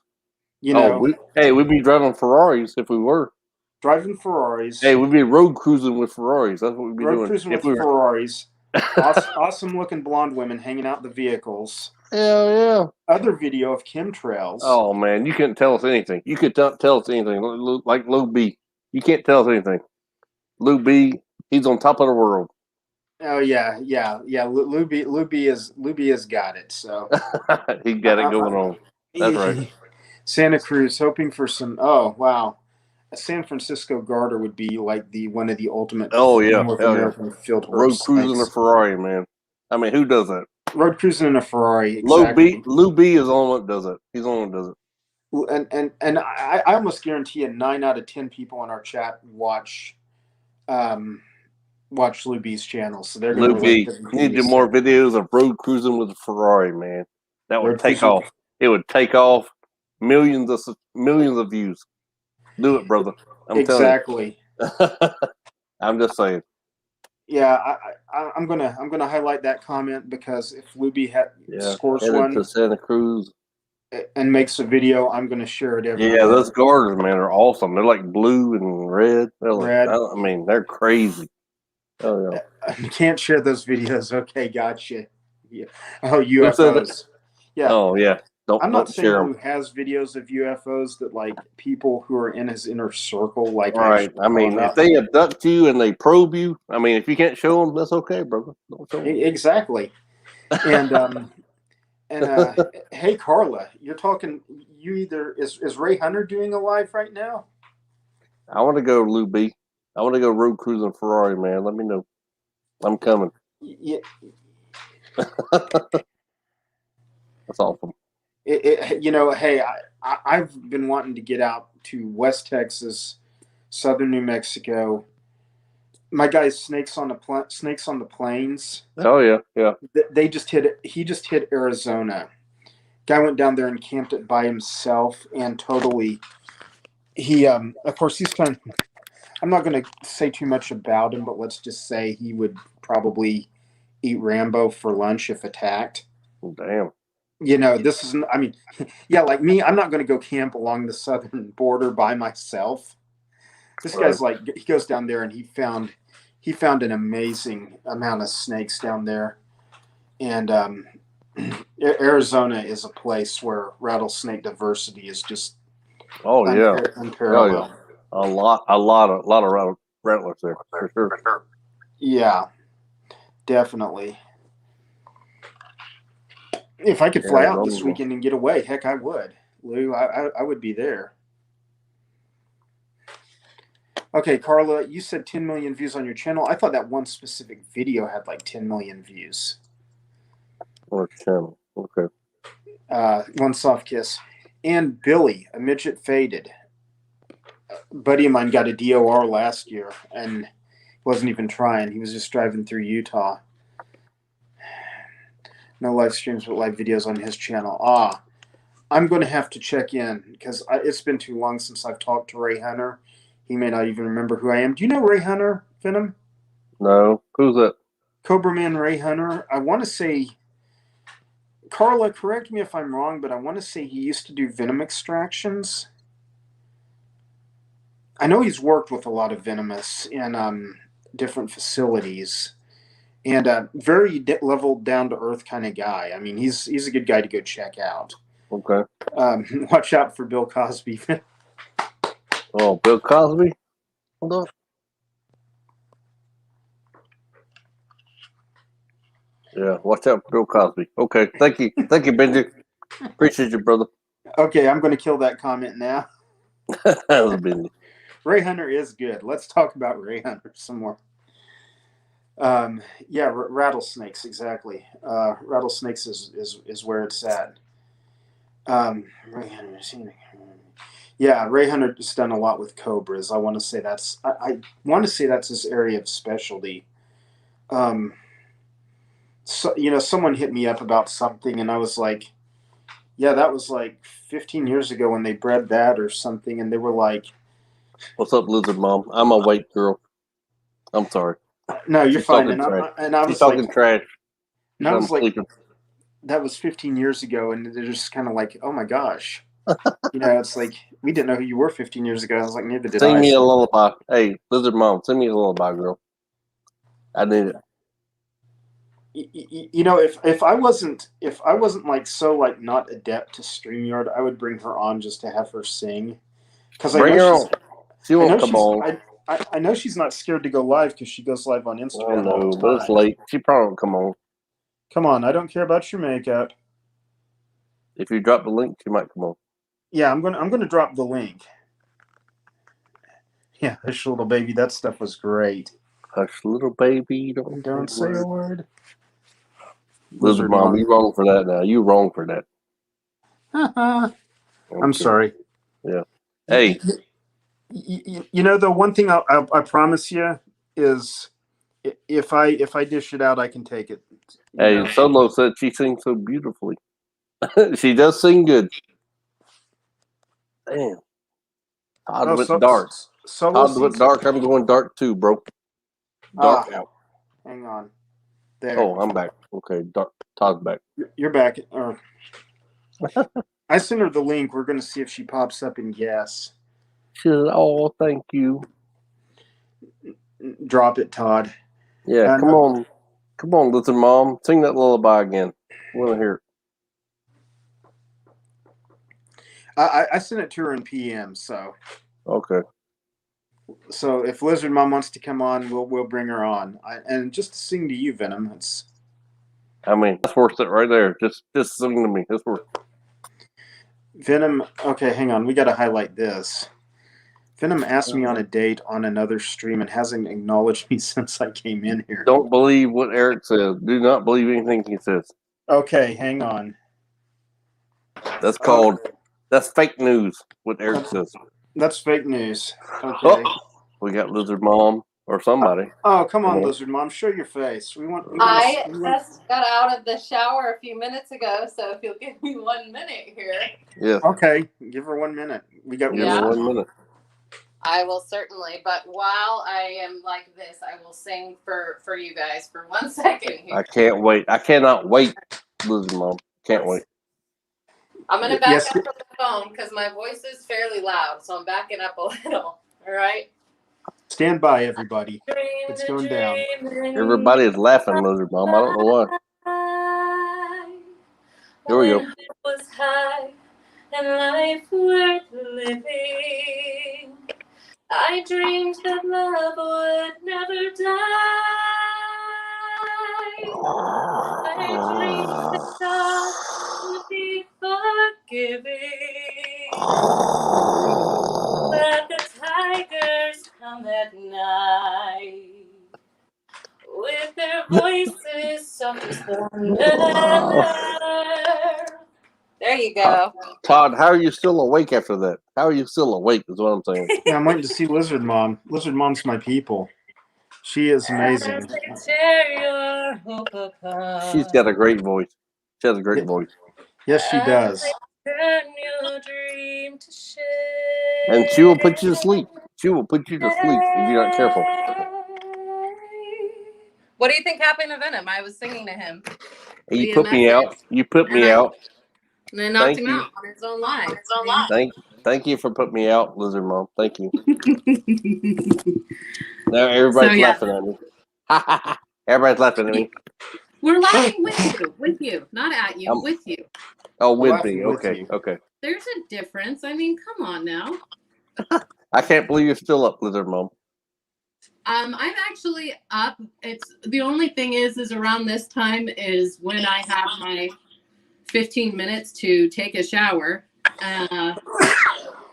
Speaker 2: We'd be driving Ferraris if we were.
Speaker 1: Driving Ferraris.
Speaker 2: Hey, we'd be road cruising with Ferraris. That's what we'd be doing.
Speaker 1: Road cruising with Ferraris. Awesome looking blonde women hanging out in the vehicles.
Speaker 2: Hell yeah.
Speaker 1: Other video of chemtrails.
Speaker 2: Oh, man. You couldn't tell us anything. You could tell us anything. Like Lou B. You can't tell us anything. Lou B, he's on top of the world.
Speaker 1: Oh, yeah. Lou B has got it. So
Speaker 2: he got it going on. That's right.
Speaker 1: Santa Cruz, hoping for some. Oh, wow. A San Francisco Garter would be like one of the ultimate North American field
Speaker 2: road cruising a Ferrari, man. I mean, who does that?
Speaker 1: Road cruising in a Ferrari. Exactly.
Speaker 2: Lou B is the only one that does it. He's the only one that does
Speaker 1: it. And I almost guarantee you 9 out of 10 people in our chat watch Lou B's channel. So they're going to
Speaker 2: Lou B. You need to do more videos of road cruising with a Ferrari, man. That would take off. It would take off millions of views. Do it, brother. I'm telling you. I'm just saying.
Speaker 1: Yeah, I'm gonna highlight that comment because if Luby scores one
Speaker 2: to Santa Cruz
Speaker 1: and makes a video, I'm gonna share it everywhere.
Speaker 2: Yeah, those garters, man, are awesome. They're like blue and red.
Speaker 1: Red.
Speaker 2: I mean, they're crazy. Oh yeah.
Speaker 1: You can't share those videos. Okay, gotcha. Yeah. Oh, UFOs. Yeah.
Speaker 2: Oh yeah.
Speaker 1: I'm not saying who has videos of UFOs that like people who are in his inner circle like.
Speaker 2: Right. I mean, if they abduct you and they probe you, I mean, if you can't show them, that's okay, brother. Don't show them.
Speaker 1: Exactly. And hey, Carla, you're talking. Is Ray Hunter doing a live right now?
Speaker 2: I want to go Lou B. I want to go road cruising Ferrari, man. Let me know. I'm coming. That's awesome.
Speaker 1: Hey, I've been wanting to get out to West Texas, Southern New Mexico. My guy's Snakes on the Plains.
Speaker 2: Oh yeah, yeah.
Speaker 1: They just hit it. He just hit Arizona. Guy went down there and camped it by himself and totally. He of course he's kind of. I'm not going to say too much about him, but let's just say he would probably eat Rambo for lunch if attacked.
Speaker 2: Damn.
Speaker 1: This isn't. I mean, yeah, like me, I'm not going to go camp along the southern border by myself. This
Speaker 2: Right.
Speaker 1: guy's like, he goes down there and he found an amazing amount of snakes down there, and Arizona is a place where rattlesnake diversity is just
Speaker 2: Oh yeah. Oh
Speaker 1: unparalleled.
Speaker 2: yeah. A lot of rattlers there for sure.
Speaker 1: Yeah, definitely. If I could fly out this weekend and get away, heck, I would. Lou, I would be there. Okay, Carla, you said 10 million views on your channel. I thought that one specific video had like 10 million views.
Speaker 2: Or channel. Okay.
Speaker 1: One soft kiss. And Billy, a midget faded. A buddy of mine got a DOR last year and wasn't even trying. He was just driving through Utah. No live streams, but live videos on his channel. I'm going to have to check in because it's been too long since I've talked to Ray Hunter. He may not even remember who I am. Do you know Ray Hunter, Venom?
Speaker 2: No. Who's that?
Speaker 1: Cobra Man Ray Hunter. I want to say, Carla, correct me if I'm wrong, but I want to say he used to do venom extractions. I know he's worked with a lot of venomous in different facilities, and very level, down to earth kind of guy. I mean, he's a good guy to go check out.
Speaker 2: Okay.
Speaker 1: Watch out for Bill Cosby.
Speaker 2: Oh, Bill Cosby. Hold on. Yeah, watch out for Bill Cosby. Okay, thank you, Benji. Appreciate you, brother.
Speaker 1: Okay, I'm going to kill that comment now.
Speaker 2: That was Benji.
Speaker 1: Ray Hunter is good. Let's talk about Ray Hunter some more. Yeah, rattlesnakes, exactly. Rattlesnakes is where it's at. Ray Hunter, yeah, Ray Hunter has done a lot with cobras. I want to say I want to say that's his area of specialty. So someone hit me up about something, and I was like, yeah, that was like 15 years ago when they bred that or something, and they were like,
Speaker 2: "What's up, Lizard Mom? I'm a white girl. I'm sorry."
Speaker 1: No, you're
Speaker 2: She's
Speaker 1: fine.
Speaker 2: talking
Speaker 1: I
Speaker 2: She's
Speaker 1: was
Speaker 2: talking
Speaker 1: like,
Speaker 2: trash.
Speaker 1: and I
Speaker 2: I'm
Speaker 1: was like,
Speaker 2: sleeping.
Speaker 1: that was 15 years ago, and they're just kind of like, oh my gosh, it's like we didn't know who you were 15 years ago. I was like, neither did
Speaker 2: Sing
Speaker 1: I.
Speaker 2: me a lullaby. Hey, Lizard Mom, sing me a lullaby, girl. I need it.
Speaker 1: If I wasn't like so like not adept to StreamYard, I would bring her on just to have her sing, because
Speaker 2: Bring her on. She won't come on.
Speaker 1: I know she's not scared to go live because she goes live on Instagram all the
Speaker 2: but it's
Speaker 1: time.
Speaker 2: late. She probably won't come on.
Speaker 1: Come on, I don't care about your makeup.
Speaker 2: If you drop the link, she might come on.
Speaker 1: Yeah, I'm gonna drop the link. Yeah, hush little baby, that stuff was great.
Speaker 2: Hush, little baby,
Speaker 1: Don't say a word.
Speaker 2: Lizard Mom, you wrong for that now. You wrong for that.
Speaker 1: I'm sorry.
Speaker 2: Yeah. Hey.
Speaker 1: The one thing I promise you is, if I dish it out, I can take it.
Speaker 2: Hey, Solo said she sings so beautifully. She does sing good. Damn. Todd went dark. Todd went dark. I'm going dark too, bro. Dark out.
Speaker 1: Hang on. There.
Speaker 2: Oh, I'm back. Okay, dark. Todd's back.
Speaker 1: You're back. I sent her the link. We're going to see if she pops up and guess.
Speaker 2: She said, "Oh, thank you."
Speaker 1: Drop it, Todd.
Speaker 2: Yeah, come on, Lizard Mom, sing that lullaby again. I want to hear
Speaker 1: it. I sent it to her in PM, so.
Speaker 2: Okay.
Speaker 1: So if Lizard Mom wants to come on, we'll bring her on. And just to sing to you, Venom.
Speaker 2: That's worth it right there. Just sing to me. That's worth it.
Speaker 1: Venom. Okay, hang on. We got to highlight this. Venom asked me on a date on another stream and hasn't acknowledged me since I came in here.
Speaker 2: Don't believe what Eric says. Do not believe anything he says.
Speaker 1: Okay, hang on.
Speaker 2: That's called that's fake news. What Eric says.
Speaker 1: That's fake news. Okay.
Speaker 2: Oh, we got Lizard Mom or somebody.
Speaker 1: Oh, come on, Lizard Mom, show your face.
Speaker 3: I just got out of the shower a few minutes ago, so if you'll give me 1 minute here.
Speaker 2: Yeah.
Speaker 1: Okay, give her 1 minute. We got
Speaker 2: Give her 1 minute.
Speaker 3: I will certainly, but while I am like this, I will sing for you guys for 1 second here.
Speaker 2: I can't wait. I cannot wait, Lizard Mom. Can't wait.
Speaker 3: I'm going to back up from the phone because my voice is fairly loud, so I'm backing up a little. All right?
Speaker 1: Stand by, everybody. It's going down.
Speaker 2: Everybody is laughing, Lizard Mom. I don't know why. Here we go.
Speaker 3: When it was high and life worth living, I dreamed that love would never die. I dreamed that God would be forgiving. But the tigers come at night with their voices soft as thunder. There you go.
Speaker 2: Todd, how are you still awake after that? How are you still awake is what I'm saying.
Speaker 1: Yeah, I'm waiting to see Lizard Mom. Lizard Mom's my people. She is amazing.
Speaker 2: She's got a great voice. She has a great voice.
Speaker 1: Yes, she does.
Speaker 2: And she will put you to sleep. She will put you to sleep if you're not careful.
Speaker 3: What do you think happened to Venom? I was singing to him.
Speaker 2: You put me out. You put me out.
Speaker 3: And then knocked him out on his own live.
Speaker 2: Thank you for putting me out, Lizard Mom. Thank you. Now everybody's laughing at me. Everybody's laughing at me.
Speaker 3: We're laughing with you, not at you, with you.
Speaker 2: Oh, with me. Okay, okay.
Speaker 3: There's a difference. I mean, come on now.
Speaker 2: I can't believe you're still up, Lizard Mom.
Speaker 3: I'm actually up. It's the only thing is around this time is when I have my 15 minutes to take a shower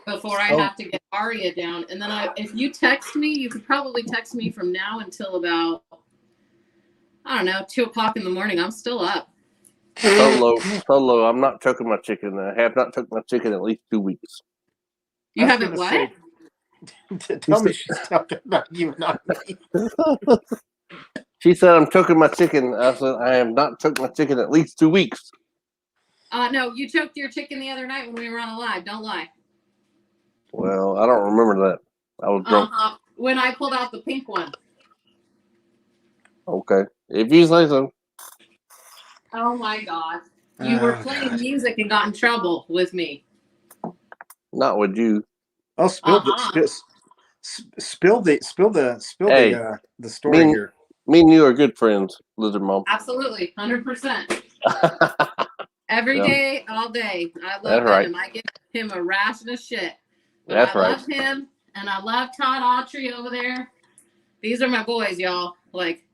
Speaker 3: before I have to get Aria down. And then if you text me, you could probably text me from now until about, I don't know, 2 o'clock in the morning. I'm still up.
Speaker 2: Solo, I'm not choking my chicken. I have not choked my chicken in at least 2 weeks.
Speaker 3: You haven't what?
Speaker 1: Tell me she's talking about you, not me.
Speaker 2: She said I'm choking my chicken. I said I have not choked my chicken in at least 2 weeks.
Speaker 3: No, you choked your chicken the other night when we were on a live. Don't lie.
Speaker 2: Well, I don't remember that. I was drunk.
Speaker 3: When I pulled out the pink one.
Speaker 2: Okay. If you say so.
Speaker 3: Oh my gosh. You were playing music and got in trouble with me.
Speaker 2: Not with you.
Speaker 1: Oh, spill the story here.
Speaker 2: Me and you are good friends, Lizard Mom.
Speaker 3: Absolutely, 100%. Every day, all day. I love him. I give him a ration of shit. But I love him, and I love Todd Autry over there. These are my boys, y'all. Like,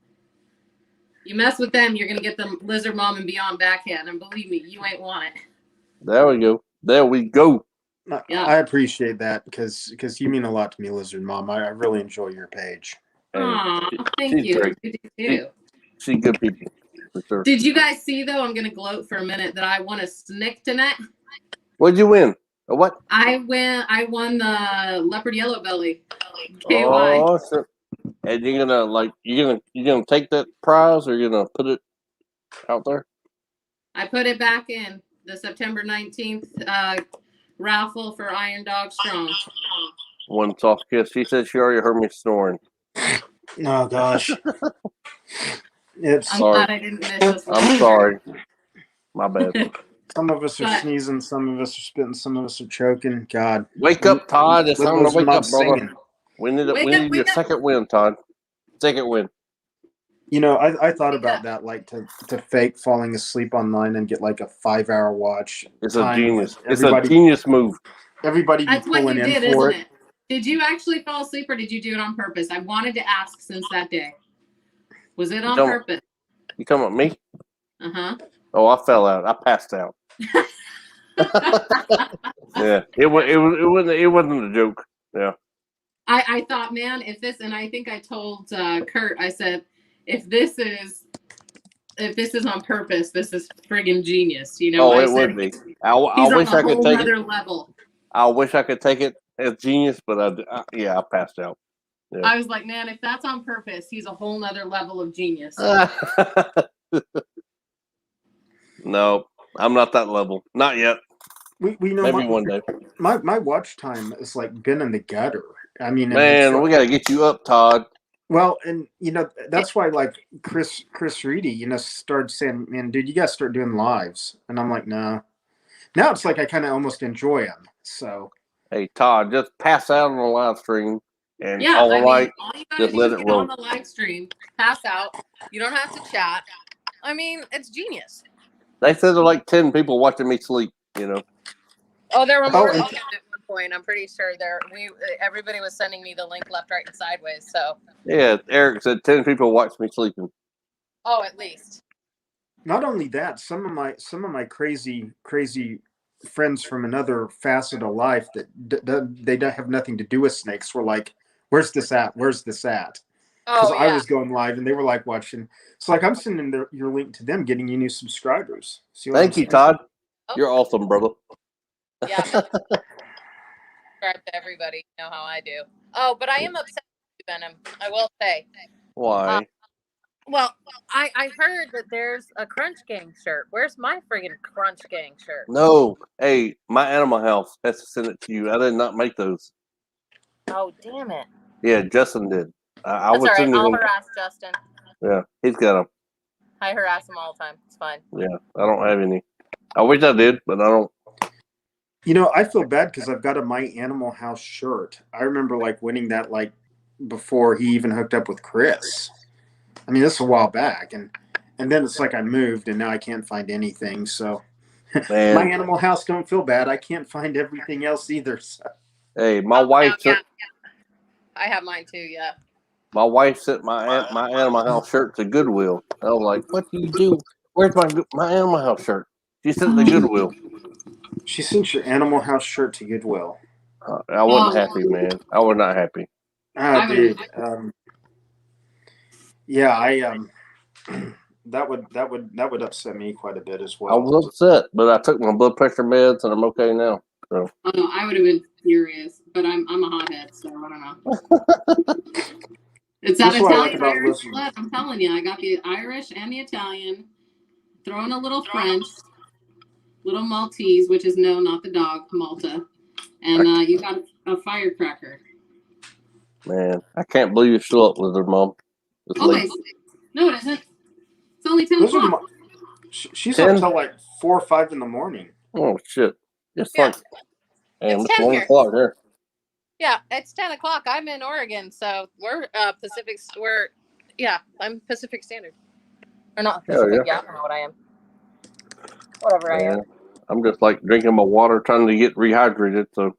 Speaker 3: you mess with them, you're gonna get the Lizard Mom and Beyond backhand, and believe me, you ain't want it.
Speaker 2: There we go. There we go.
Speaker 1: Yeah. I appreciate that because you mean a lot to me, Lizard Mom. I really enjoy your page.
Speaker 3: Aw, thank you.
Speaker 2: Great.
Speaker 3: You do too.
Speaker 2: She's good people. For sure.
Speaker 3: Did you guys see, though, I'm going to gloat for a minute, that I won a snick tonight?
Speaker 2: What'd you win? A what?
Speaker 3: I won the leopard yellow belly. KY.
Speaker 2: Oh, sure. And you're gonna take that prize, or you're gonna put it out there?
Speaker 3: I put it back in the September 19th raffle for Iron Dog Strong.
Speaker 2: One soft kiss. She said she already heard me snoring.
Speaker 1: Oh gosh.
Speaker 3: I'm glad I didn't miss this one.
Speaker 2: I'm sorry. My bad.
Speaker 1: Some of us are sneezing, some of us are spitting, some of us are choking. God.
Speaker 2: Wake up, Todd. It's time to wake up, brother. We need your second win, Todd. Second win.
Speaker 1: You know, I thought about that, like to fake falling asleep online and get like a 5-hour watch.
Speaker 2: It's a genius. It's a genius move.
Speaker 1: Everybody be pulling in for it.
Speaker 3: Did you actually fall asleep or did you do it on purpose? I wanted to ask since that day. Was it on purpose?
Speaker 2: You talking about me?
Speaker 3: Uh-huh.
Speaker 2: Oh, I fell out. I passed out. Yeah, it wasn't a joke. Yeah.
Speaker 3: I thought, man, if this, and I think I told Kurt, I said, if this is on purpose, this is friggin' genius. You know,
Speaker 2: Oh,
Speaker 3: I
Speaker 2: it
Speaker 3: said
Speaker 2: would be. I
Speaker 3: he's on
Speaker 2: wish
Speaker 3: a
Speaker 2: I could
Speaker 3: whole
Speaker 2: take it.
Speaker 3: other level.
Speaker 2: I wish I could take it as genius, but I passed out. Yeah.
Speaker 3: I was like, man, if that's on purpose, he's a whole nother level of genius.
Speaker 2: No, I'm not that level. Not yet.
Speaker 1: We know
Speaker 2: Maybe one day.
Speaker 1: My watch time is like been in the gutter. I mean,
Speaker 2: Man, we got to get you up, Todd.
Speaker 1: Well, and that's why like Chris Reedy, started saying, "Man, dude, you guys start doing lives," and I'm like, "No." Now it's like I kind of almost enjoy them. So,
Speaker 2: hey Todd, just pass out on the live stream and all
Speaker 3: all you gotta
Speaker 2: just
Speaker 3: do
Speaker 2: let
Speaker 3: is
Speaker 2: it
Speaker 3: get
Speaker 2: roll
Speaker 3: on the live stream, pass out. You don't have to chat. I mean, it's genius.
Speaker 2: They said there are like 10 people watching me sleep.
Speaker 3: Oh, there were more at one point. I'm pretty sure everybody was sending me the link left, right, and sideways. So
Speaker 2: yeah, Eric said 10 people watch me sleeping.
Speaker 3: Oh, at least.
Speaker 1: Not only that, some of my crazy friends from another facet of life that they don't have nothing to do with snakes were like, "Where's this at? Where's this at?" Because I was going live and they were like watching. So like I'm sending your link to them, getting you new subscribers.
Speaker 2: Thank you, Todd. You're awesome, brother.
Speaker 3: Yeah. Subscribe to everybody. You know how I do. Oh, but I am upset with you, Venom. I will say.
Speaker 2: Why?
Speaker 3: Well, I heard that there's a Crunch Gang shirt. Where's my friggin' Crunch Gang shirt?
Speaker 2: No. Hey, my Animal House has to send it to you. I did not make those.
Speaker 3: Oh, damn it.
Speaker 2: Yeah, Justin did. I
Speaker 3: That's
Speaker 2: would
Speaker 3: all right.
Speaker 2: send
Speaker 3: I'll
Speaker 2: him.
Speaker 3: harass Justin.
Speaker 2: Yeah, he's got them.
Speaker 3: I harass him all the time. It's fine.
Speaker 2: Yeah, I don't have any. I wish I did, but I don't.
Speaker 1: I feel bad because I've got a My Animal House shirt. I remember like winning that like before he even hooked up with Chris. I mean, this is a while back, and then it's like I moved, and now I can't find anything. So,
Speaker 2: Man.
Speaker 1: My Animal House, don't feel bad. I can't find everything else either. So.
Speaker 2: Hey, my wife.
Speaker 3: Yeah. I have mine too. Yeah.
Speaker 2: My wife sent my Animal House shirt to Goodwill. I was like, "What do you do? Where's my Animal House shirt?" She sent it to Goodwill.
Speaker 1: She sent your Animal House shirt to Goodwill.
Speaker 2: I wasn't happy, man. I was not happy.
Speaker 1: Ah, dude. Yeah, I that would upset me quite a bit as well.
Speaker 2: I was upset, but I took my blood pressure meds and I'm okay now. So.
Speaker 3: Oh, no, I would have been furious, but I'm a hothead, so I don't know. It's that Italian Irish blood. I'm telling you, I got the Irish and the Italian. Throw in a little French, little Maltese, which is not the dog, Malta, and you got a firecracker.
Speaker 2: Man, I can't believe you're still up, Lizard Mom.
Speaker 3: Always. No, it isn't. It's only 10 o'clock.
Speaker 1: She's up till like 4 or 5 in the morning.
Speaker 2: Oh shit! It's
Speaker 3: yeah.
Speaker 2: like, damn,
Speaker 3: it's
Speaker 2: 1 o'clock here.
Speaker 3: Yeah, it's 10 o'clock. I'm in Oregon, so we're Pacific. I'm Pacific Standard. Or not Pacific. Yeah, I don't know what I am. Whatever I am.
Speaker 2: I'm just like drinking my water, trying to get rehydrated. So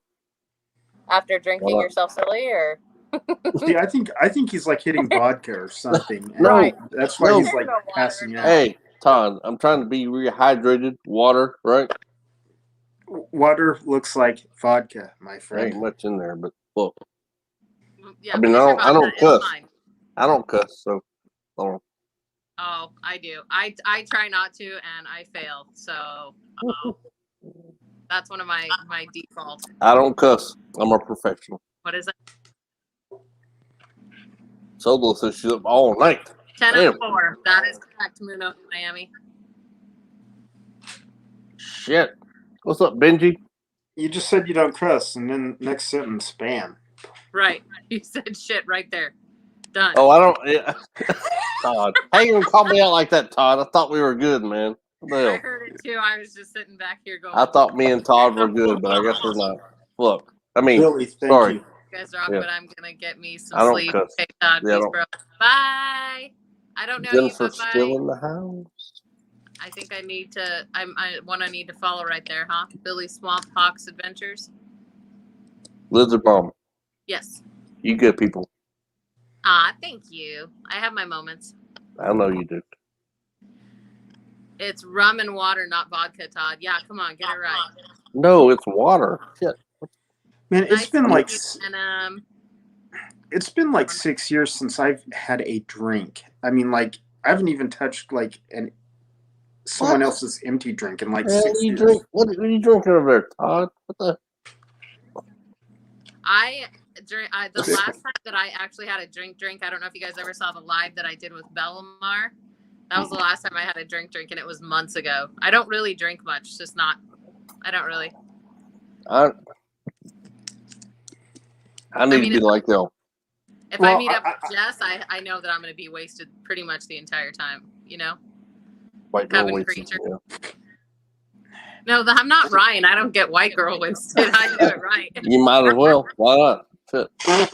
Speaker 3: after drinking yourself silly, or
Speaker 1: see, I think he's like hitting vodka or something.
Speaker 2: No,
Speaker 1: that's why he's like passing out.
Speaker 2: Hey, Todd, I'm trying to be rehydrated. Water, right?
Speaker 1: Water looks like vodka, my friend.
Speaker 2: Ain't much in there, but look.
Speaker 3: Yeah,
Speaker 2: I mean, I don't cuss. I don't cuss, so. Oh,
Speaker 3: I do. I try not to, and I fail. So that's one of my defaults.
Speaker 2: I don't cuss. I'm a professional.
Speaker 3: What is it?
Speaker 2: Solo says she's up all night.
Speaker 3: 10:04. That is correct, Muno, Miami.
Speaker 2: Shit. What's up, Benji?
Speaker 1: You just said you don't cuss, and then next sentence, spam.
Speaker 3: Right. You said shit right there. Done.
Speaker 2: Oh, I don't. Yeah. Todd. How you gonna call me out like that, Todd? I thought we were good, man.
Speaker 3: I heard it too. I was just sitting back here going.
Speaker 2: I thought me and Todd were good, but I guess we're not. Look, I mean,
Speaker 1: Billy, thank
Speaker 2: sorry.
Speaker 1: you.
Speaker 3: You guys are off, but I'm gonna get me some sleep.
Speaker 2: Cuss.
Speaker 3: Okay, Todd, peace, bro. Bye. I don't know
Speaker 2: Jennifer's
Speaker 3: you, but
Speaker 2: still in the house.
Speaker 3: I think I need to. I need to follow right there, huh? Billy Swamp Hawk's Adventures.
Speaker 2: Lizard Mom.
Speaker 3: Yes.
Speaker 2: You good people.
Speaker 3: Thank you. I have my moments.
Speaker 2: I know you do.
Speaker 3: It's rum and water, not vodka, Todd. Yeah, come on, get it right.
Speaker 2: No, it's water. Shit.
Speaker 1: Man, it's been like. It's been like 6 years since I've had a drink. I mean, like I haven't even touched like someone else's empty drink in like 6 years.
Speaker 2: Drink? What are you drinking over there, Todd? What the?
Speaker 3: The last time that I actually had a drink, I don't know if you guys ever saw the live that I did with Bellamar. That was the last time I had a drink, and it was months ago. I don't really drink much. It's just not. I don't really.
Speaker 2: I need to be like y'all.
Speaker 3: If I meet up with Jess, I know that I'm going to be wasted pretty much the entire time. You know,
Speaker 2: white girl wasted. Yeah.
Speaker 3: No, I'm not Ryan. I don't get white girl wasted. I do it right.
Speaker 2: You might as well. Why not? Shit.
Speaker 3: Right.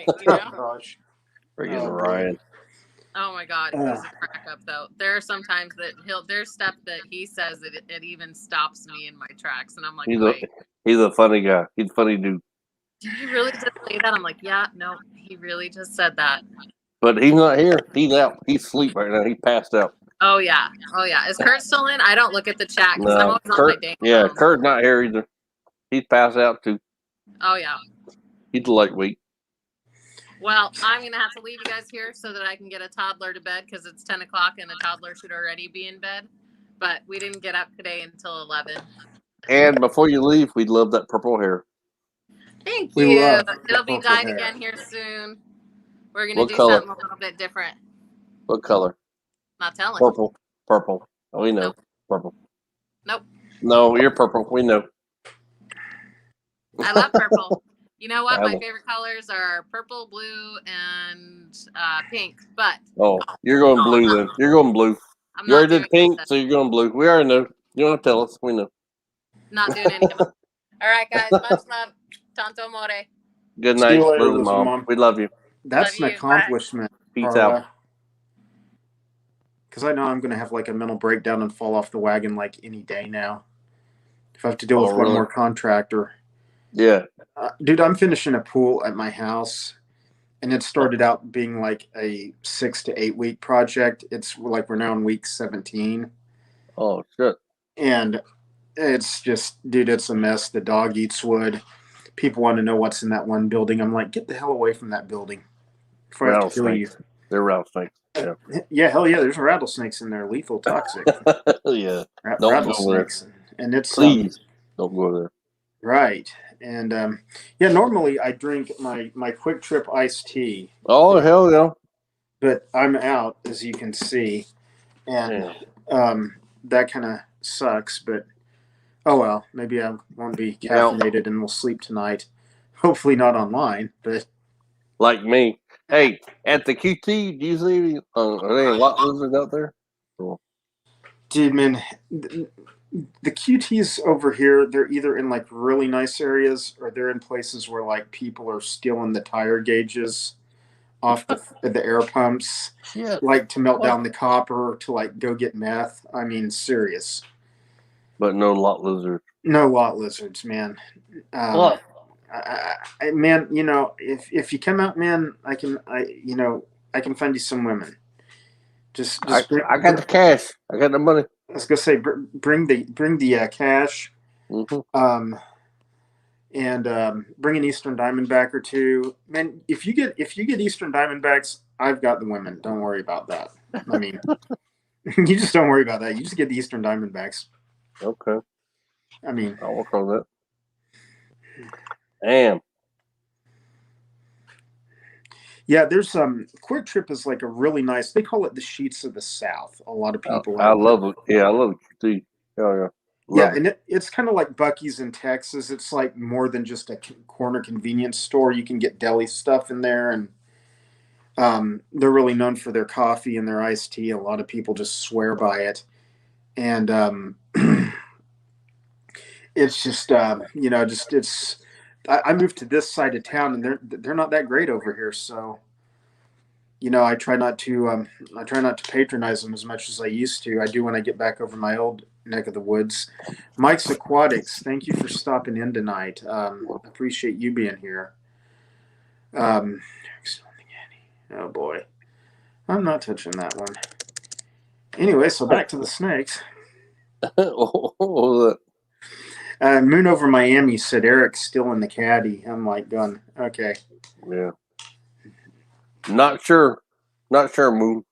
Speaker 3: You know.
Speaker 1: Gosh.
Speaker 2: Freaking Ryan.
Speaker 3: Oh my God, he's a crack up though. There are some times that there's stuff that he says that it even stops me in my tracks, and I'm like,
Speaker 2: he's a funny guy. He's a funny dude.
Speaker 3: Did you really just say that? I'm like, yeah, no, he really just said that.
Speaker 2: But he's not here. He's out. He's asleep right now. He passed out.
Speaker 3: Oh yeah. Is Kurt still in? I don't look at the chat because I'm always on my dang phone.
Speaker 2: Kurt's not here either. He's passed out too.
Speaker 3: Oh yeah.
Speaker 2: He's lightweight.
Speaker 3: Well, I'm gonna have to leave you guys here so that I can get a toddler to bed because it's 10 o'clock and the toddler should already be in bed. But we didn't get up today until 11.
Speaker 2: And before you leave, we'd love that purple hair.
Speaker 3: Thank you. It'll be dyed again here soon. We're gonna do something a little bit different.
Speaker 2: What color?
Speaker 3: Not telling.
Speaker 2: Purple. Oh, we know. Nope. Purple.
Speaker 3: Nope.
Speaker 2: No, you're purple. We know.
Speaker 3: I love purple. You know what? My favorite colors are purple, blue, and pink. But
Speaker 2: you're going blue then. You're going blue. You already did pink, so you're going blue. We already know. You don't have to tell us. We know.
Speaker 3: Not doing any of them. All right, guys. Much love. Tanto amore.
Speaker 2: Good night, Mom. We love you.
Speaker 1: That's an accomplishment.
Speaker 2: Peace out.
Speaker 1: Because I know I'm going to have like a mental breakdown and fall off the wagon like any day now. If I have to deal with one more contractor.
Speaker 2: Yeah.
Speaker 1: Dude, I'm finishing a pool at my house, and it started out being like a 6 to 8 week project. It's like we're now in week 17.
Speaker 2: Oh, shit.
Speaker 1: And it's just, dude, it's a mess. The dog eats wood. People want to know what's in that one building. I'm like, get the hell away from that building before I have to kill you.
Speaker 2: They're rattlesnakes. Yeah.
Speaker 1: Yeah, hell yeah. There's rattlesnakes in there. Lethal, toxic.
Speaker 2: Yeah.
Speaker 1: Rattlesnakes. And it's
Speaker 2: please don't go there.
Speaker 1: Right. And normally I drink my Quick Trip iced tea.
Speaker 2: Oh, hell yeah.
Speaker 1: But I'm out, as you can see. And that kind of sucks. But, oh well, maybe I won't be caffeinated and we'll sleep tonight. Hopefully not online, but.
Speaker 2: Like me. Hey, at the QT, do you see are there any lot lizards out there? Cool.
Speaker 1: Dude, man, the QTs over here, they're either in like really nice areas or they're in places where like people are stealing the tire gauges off the air pumps, like to melt down the copper to like go get meth. I mean, serious.
Speaker 2: But no lot lizards.
Speaker 1: No lot lizards, man. Man, you know, if you come out, man, I can find you some women. I
Speaker 2: got the cash. I got the money.
Speaker 1: I was gonna say, bring the cash, and bring an Eastern Diamondback or two. Man, if you get Eastern Diamondbacks, I've got the women. Don't worry about that. I mean, you just don't worry about that. You just get the Eastern Diamondbacks.
Speaker 2: Okay.
Speaker 1: I mean,
Speaker 2: I'll work on that. Damn.
Speaker 1: Yeah, there's Quick Trip is like a really nice. They call it the Sheets of the South. A lot of people.
Speaker 2: I love it. Yeah, I love it.
Speaker 1: Yeah, and it's kind of like Buc-ee's in Texas. It's like more than just a corner convenience store. You can get deli stuff in there, and they're really known for their coffee and their iced tea. A lot of people just swear by it, and it's just it's. I moved to this side of town, and they're not that great over here. So, I try not to patronize them as much as I used to. I do when I get back over my old neck of the woods. Mike's Aquatics, thank you for stopping in tonight. Appreciate you being here. Oh boy, I'm not touching that one. Anyway, so back to the snakes. Moon over Miami said Eric's still in the caddy. I'm like going, okay.
Speaker 2: Yeah. Not sure. Not sure, Moon.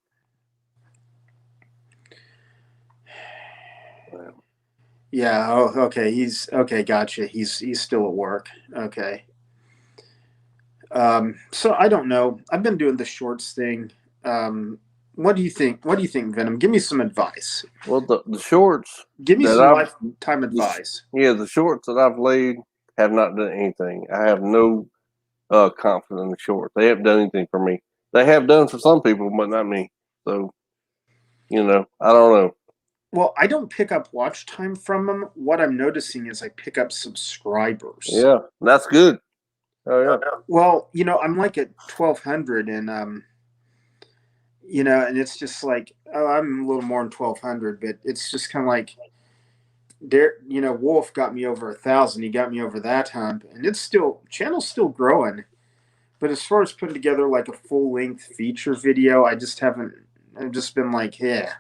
Speaker 1: Yeah. Oh, okay. He's okay. Gotcha. He's still at work. Okay. So I don't know. I've been doing the shorts thing. What do you think? What do you think, Venom? Give me some advice.
Speaker 2: Well, the shorts.
Speaker 1: Give me
Speaker 2: that
Speaker 1: some
Speaker 2: I've,
Speaker 1: lifetime advice.
Speaker 2: Yeah, the shorts that I've laid have not done anything. I have no confidence in the shorts. They haven't done anything for me. They have done for some people, but not me. So, I don't know.
Speaker 1: Well, I don't pick up watch time from them. What I'm noticing is I pick up subscribers.
Speaker 2: Yeah, that's good. Oh yeah.
Speaker 1: Well, I'm like at 1,200, and and it's just like, oh, I'm a little more than 1,200, but it's just kind of like, Wolf got me over 1,000. He got me over that hump, and channel's still growing. But as far as putting together like a full length feature video, I've just been like, yeah.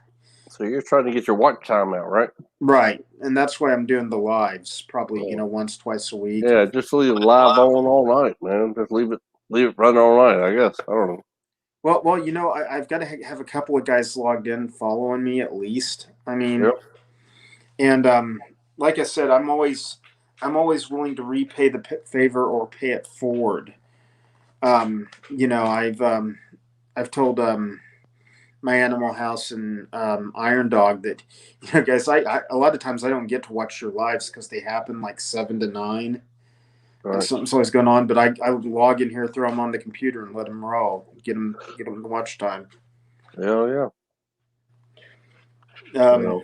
Speaker 2: So you're trying to get your watch time out, right?
Speaker 1: Right, and that's why I'm doing the lives probably once, twice a week.
Speaker 2: Yeah, just leave it live on all night, man. Just leave it running all night. I guess I don't know.
Speaker 1: Well, I've got to have a couple of guys logged in following me at least. I mean,
Speaker 2: yep.
Speaker 1: And like I said, I'm always willing to repay the favor or pay it forward. I've told my Animal House and Iron Dog that, guys, I a lot of times I don't get to watch your lives because they happen like 7 to 9. Right. And something's always going on, but I would log in here, throw them on the computer, and let them roll. Get them the watch time.
Speaker 2: Yeah.
Speaker 1: Yeah,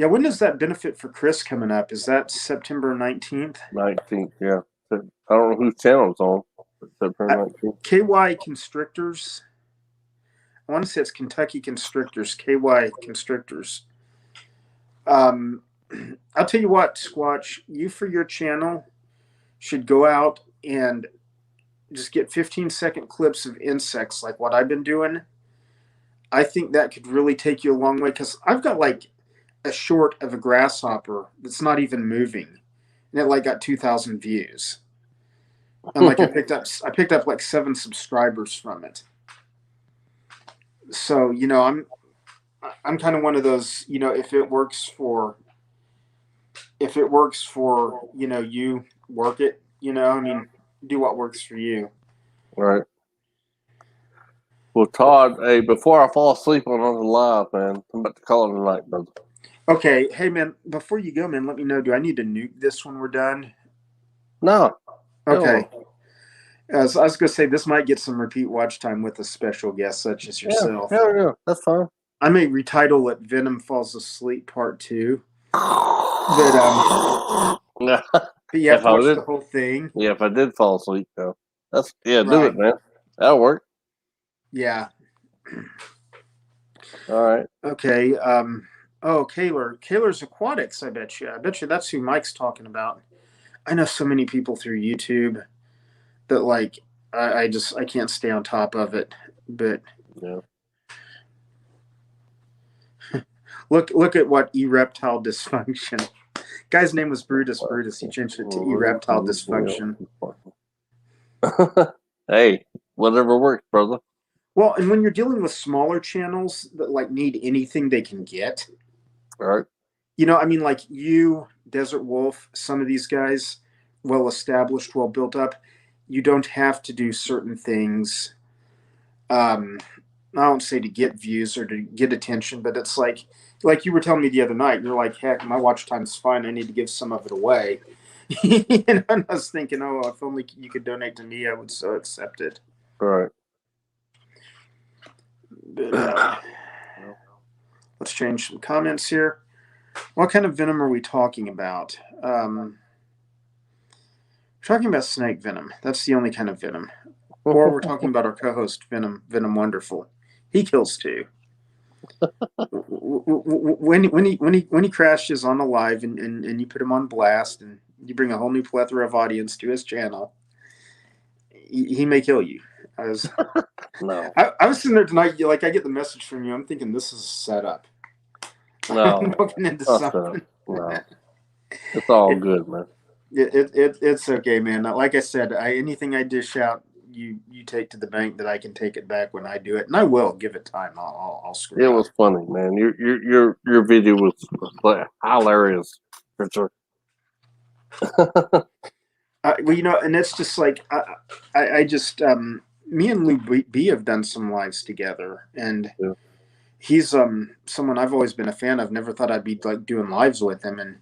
Speaker 1: when does that benefit for Chris coming up? Is that September 19th?
Speaker 2: 19th, yeah. I don't know whose channel it's on. September 19th.
Speaker 1: KY Constrictors. I want to say it's Kentucky Constrictors. KY Constrictors. I'll tell you what, Squatch, you for your channel should go out and just get 15-second clips of insects like what I've been doing. I think that could really take you a long way, because I've got like a short of a grasshopper that's not even moving, and it like got 2,000 views. And like I picked up like 7 subscribers from it. So, I'm kind of one of those, if it works for you work it, do what works for you.
Speaker 2: Right. Well, Todd, hey, before I fall asleep on the live, man, I'm about to call it a night, brother.
Speaker 1: Okay. Hey, man, before you go, man, let me know, do I need to nuke this when we're done?
Speaker 2: No.
Speaker 1: Okay. I was going to say, this might get some repeat watch time with a special guest such as yourself.
Speaker 2: Yeah, that's fine.
Speaker 1: I may retitle it Venom Falls Asleep Part 2. But you have to watch the whole thing.
Speaker 2: Yeah, if I did fall asleep, though. Do it, man. That'll work.
Speaker 1: Yeah.
Speaker 2: All right.
Speaker 1: Okay. Kaler's Aquatics, I bet you. That's who Mike's talking about. I know so many people through YouTube that like I can't stay on top of it. But
Speaker 2: yeah.
Speaker 1: Look at what erectile dysfunction. Guy's name was Brutus. He changed it to erectile dysfunction.
Speaker 2: Hey, whatever works, brother.
Speaker 1: Well, and when you're dealing with smaller channels that like need anything they can get,
Speaker 2: all right.
Speaker 1: Like you, Desert Wolf, some of these guys, well established, well built up, you don't have to do certain things. I don't say to get views or to get attention, but it's like you were telling me the other night, you're like, heck, my watch time's fine. I need to give some of it away. And I was thinking, oh, if only you could donate to me, I would so accept it.
Speaker 2: All right.
Speaker 1: But, let's change some comments here. What kind of venom are we talking about? We're talking about snake venom. That's the only kind of venom. Or we're talking about our co-host Venom Wonderful. He kills too. When he crashes on a live and you put him on blast and you bring a whole new plethora of audience to his channel, he may kill you. I was sitting there tonight, like I get the message from you. I'm thinking this is a setup.
Speaker 2: No,
Speaker 1: I'm looking into something.
Speaker 2: No. It's all good, man.
Speaker 1: It's okay, man. Like I said, anything I dish out, you take to the bank that I can take it back when I do it, and I will give it time. I'll screw
Speaker 2: It
Speaker 1: up.
Speaker 2: was funny, man. Your video was like hilarious, for sure.
Speaker 1: Well, and it's just like I just me and Lou B have done some lives together, and
Speaker 2: Yeah.
Speaker 1: he's someone I've always been a fan of. Never thought I'd be like doing lives with him, and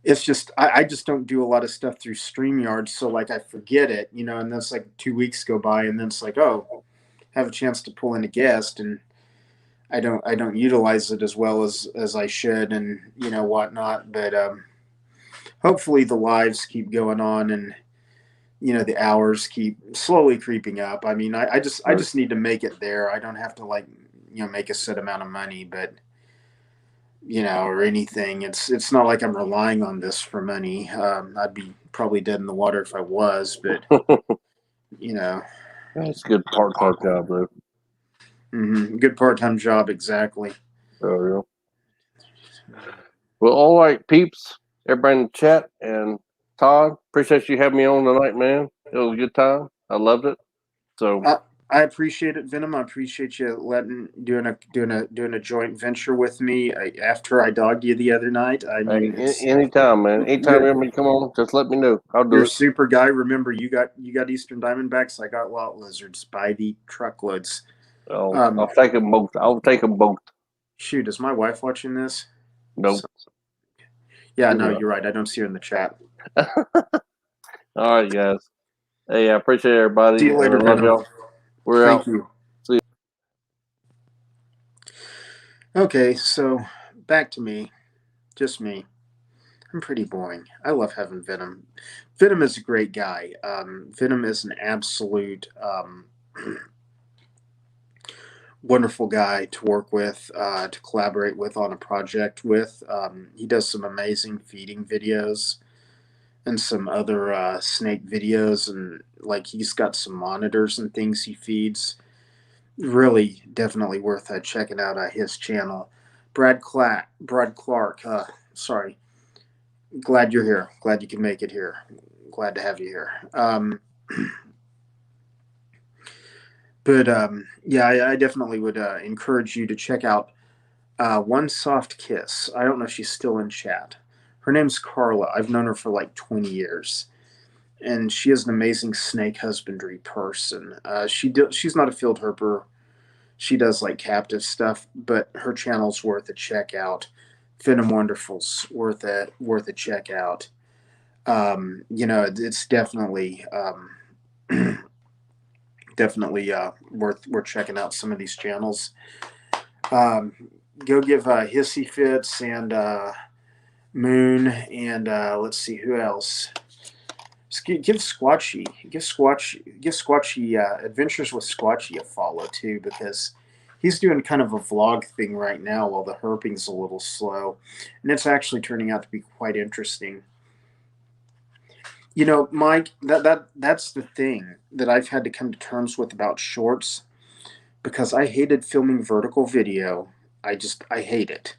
Speaker 1: it's just I just don't do a lot of stuff through StreamYard, so like I forget it, and then it's like 2 weeks go by, and then it's like, oh, have a chance to pull in a guest, and I don't utilize it as well as I should, and whatnot. But hopefully the lives keep going on, and the hours keep slowly creeping up. I mean, I just need to make it there. I don't have to like make a set amount of money, but or anything. It's not like I'm relying on this for money. I'd be probably dead in the water if I was, but
Speaker 2: That's a good part-time job, though.
Speaker 1: Good part-time job, exactly.
Speaker 2: Oh, yeah. Well, all right, peeps, everybody in the chat, and Todd, appreciate you having me on tonight, man. It was a good time. I loved it. So
Speaker 1: I appreciate it, Venom. I appreciate you doing a joint venture with me after I dogged you the other night. I mean,
Speaker 2: anytime, man. Anytime you want me to come on, just let me know. I'll do
Speaker 1: you're a
Speaker 2: it.
Speaker 1: super guy. Remember, you got Eastern Diamondbacks. I got lot lizards by the truckloads.
Speaker 2: I'll take them both. I'll take them both.
Speaker 1: Shoot, is my wife watching this?
Speaker 2: Nope.
Speaker 1: Yeah, no, you're right. I don't see her in the chat.
Speaker 2: All right, guys. Hey, I appreciate everybody.
Speaker 1: See you later,
Speaker 2: love
Speaker 1: Venom.
Speaker 2: y'all. We're
Speaker 1: Thank
Speaker 2: out.
Speaker 1: you.
Speaker 2: See you.
Speaker 1: Okay, so back to me. Just me. I'm pretty boring. I love having Venom. Venom is a great guy. Venom is an absolute wonderful guy to work with, to collaborate with on a project with. He does some amazing feeding videos and some other snake videos, and like he's got some monitors and things he feeds. Really, definitely worth checking out his channel. Brad Clark. Sorry. Glad you're here. Glad you can make it here. Glad to have you here. But yeah, I definitely would encourage you to check out One Soft Kiss. I don't know if she's still in chat. Her name's Carla. I've known her for like 20 years. And she is an amazing snake husbandry person. She's not a field herper. She does like captive stuff, but her channel's worth a check out. Venom Wonderful's worth a check out. It's definitely definitely worth checking out some of these channels. Go give Hissy Fits and Moon and let's see who else. Give Squatchy Adventures with Squatchy a follow too, because he's doing kind of a vlog thing right now while the herping's a little slow, and it's actually turning out to be quite interesting. Mike, that's the thing that I've had to come to terms with about shorts, because I hated filming vertical video. I hate it.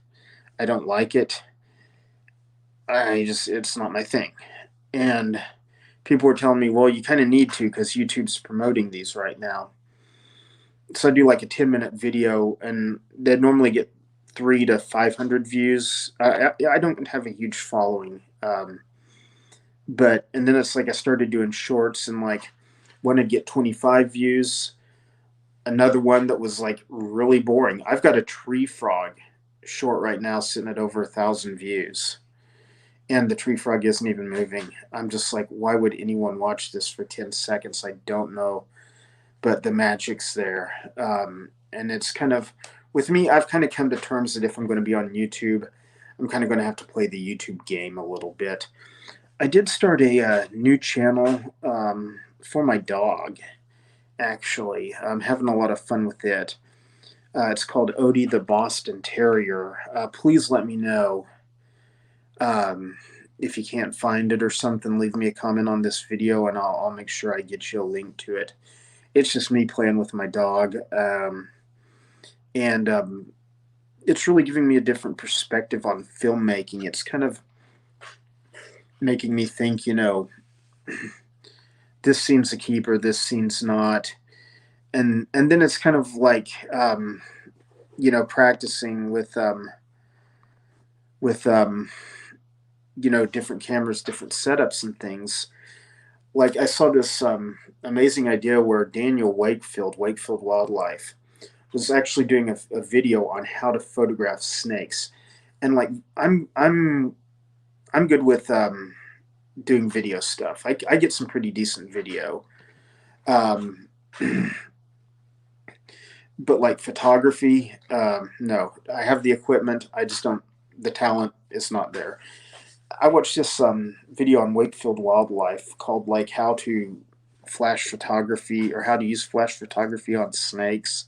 Speaker 1: I don't like it. It's not my thing. And people were telling me, well, you kind of need to because YouTube's promoting these right now. So I do like a 10-minute video, and they'd normally get 300 to 500 views. I don't have a huge following. And then it's like I started doing shorts, and like one would get 25 views. Another one that was like really boring. I've got a tree frog short right now sitting at over 1,000 views, and the tree frog isn't even moving. I'm just like, why would anyone watch this for 10 seconds? I don't know, but the magic's there. And it's kind of, with me, I've kind of come to terms that if I'm going to be on YouTube, I'm kind of going to have to play the YouTube game a little bit. I did start a new channel for my dog, actually. I'm having a lot of fun with it. It's called Odie the Boston Terrier. Please let me know if you can't find it or something. Leave me a comment on this video, and I'll make sure I get you a link to it. It's just me playing with my dog, and it's really giving me a different perspective on filmmaking. It's kind of making me think, this scene's a keeper, this scene's not. And then it's kind of like, practicing with different cameras, different setups and things. Like I saw this amazing idea where Daniel Wakefield Wildlife, was actually doing a video on how to photograph snakes. And like I'm good with doing video stuff. I get some pretty decent video. Um, but like photography, no. I have the equipment. I just don't. The talent is not there. I watched this video on Wakefield Wildlife called like how to flash photography or how to use flash photography on snakes,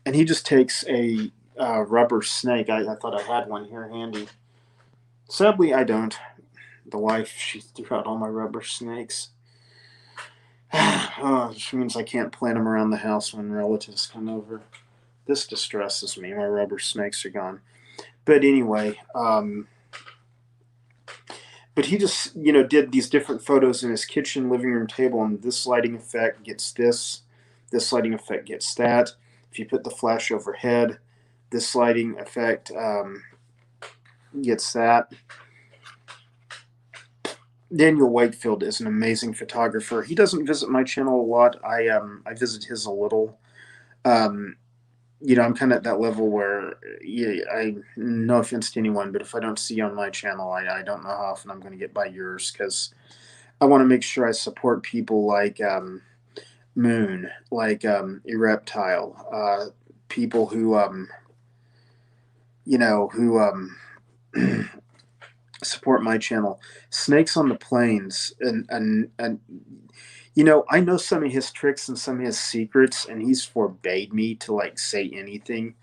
Speaker 1: and he just takes a rubber snake. I thought I had one here handy. Sadly, I don't. The wife, she threw out all my rubber snakes. Which means I can't plant them around the house when relatives come over. This distresses me. My rubber snakes are gone. But anyway, but he just, did these different photos in his kitchen, living room table, and this lighting effect gets this lighting effect gets that. If you put the flash overhead, this lighting effect gets that. Daniel Wakefield is an amazing photographer. He doesn't visit my channel a lot. I visit his a little. I'm kind of at that level where, no offense to anyone, but if I don't see you on my channel, I don't know how often I'm going to get by yours, because I want to make sure I support people like Moon, like Ereptile, people who support my channel. Snakes on the Plains, and I know some of his tricks and some of his secrets, and he's forbade me to like say anything.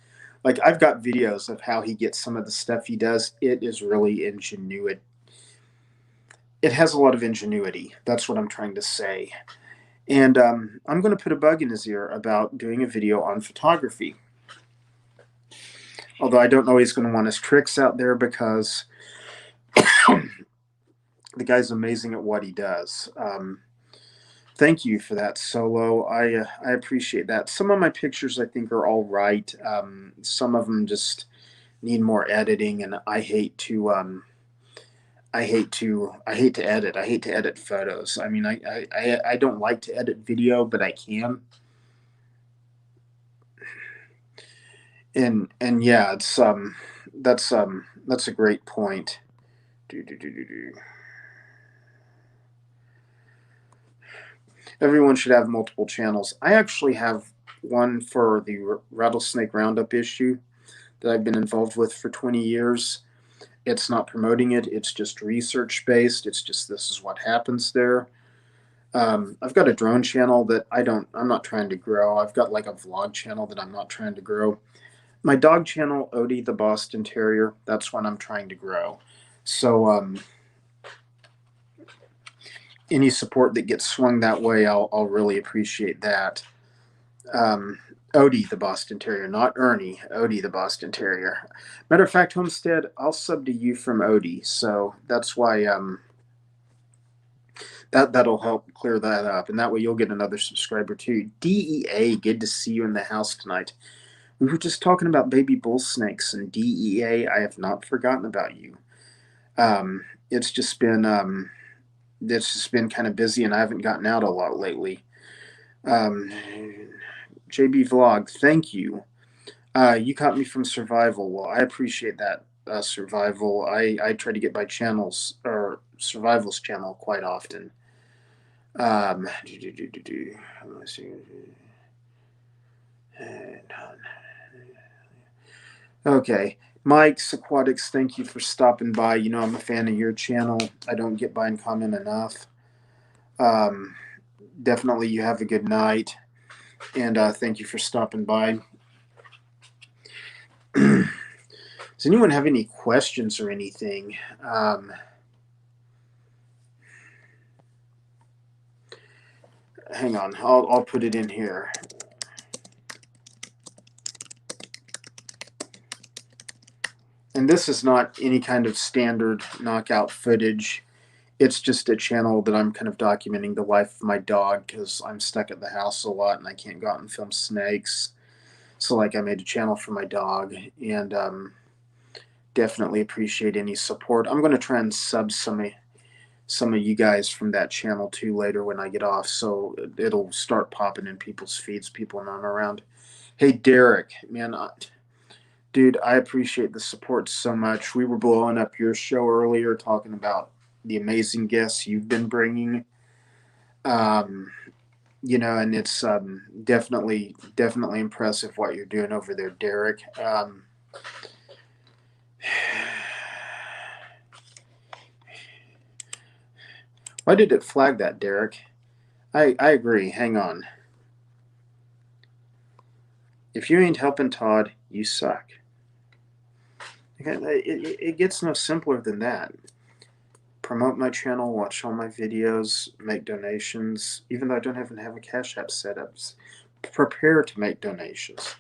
Speaker 1: Like I've got videos of how he gets some of the stuff he does. It is really ingenuity. It has a lot of ingenuity. That's what I'm trying to say. And I'm going to put a bug in his ear about doing a video on photography. Although I don't know he's going to want his tricks out there, because the guy's amazing at what he does. Thank you for that, Solo. I appreciate that. Some of my pictures I think are all right. Some of them just need more editing, and I hate to edit. I hate to edit photos. I mean, I don't like to edit video, but I can. And yeah, it's that's a great point. Everyone should have multiple channels. I actually have one for the Rattlesnake Roundup issue that I've been involved with for 20 years. It's not promoting it. It's just research based. It's just, this is what happens there. I've got a drone channel that I'm not trying to grow. I've got like a vlog channel that I'm not trying to grow. My dog channel, Odie the Boston Terrier, that's one I'm trying to grow. So any support that gets swung that way, I'll really appreciate that. Odie the Boston Terrier, not Ernie. Odie the Boston Terrier. Matter of fact, Homestead, I'll sub to you from Odie, so that's why that'll help clear that up, and that way you'll get another subscriber too. DEA, good to see you in the house tonight. We were just talking about baby bull snakes, and DEA, I have not forgotten about you. It's just been kind of busy, and I haven't gotten out a lot lately. JB Vlog, thank you. You caught me from survival. Well, I appreciate that, survival. I try to get by channels, or survival's channel, quite often. Let's see. Okay. Mike's Aquatics, thank you for stopping by. I'm a fan of your channel. I don't get by and comment enough. Definitely you have a good night. And thank you for stopping by. Does anyone have any questions or anything? Hang on. I'll put it in here. And this is not any kind of standard knockout footage. it's just a channel that I'm kind of documenting the life of my dog because I'm stuck at the house a lot and I can't go out and film snakes. So like I made a channel for my dog, and definitely appreciate any support. I'm going to try and sub some of you guys from that channel too later when I get off, so it'll start popping in people's feeds, people know I'm around. Hey Derek, man, dude, I appreciate the support so much. We were blowing up your show earlier, talking about the amazing guests you've been bringing. You know, and it's definitely impressive what you're doing over there, Derek. Why did it flag that, Derek? I agree. Hang on. If you ain't helping Todd, you suck. It gets no simpler than that. Promote my channel, watch all my videos, make donations, even though I don't even have a Cash App set up. Prepare to make donations.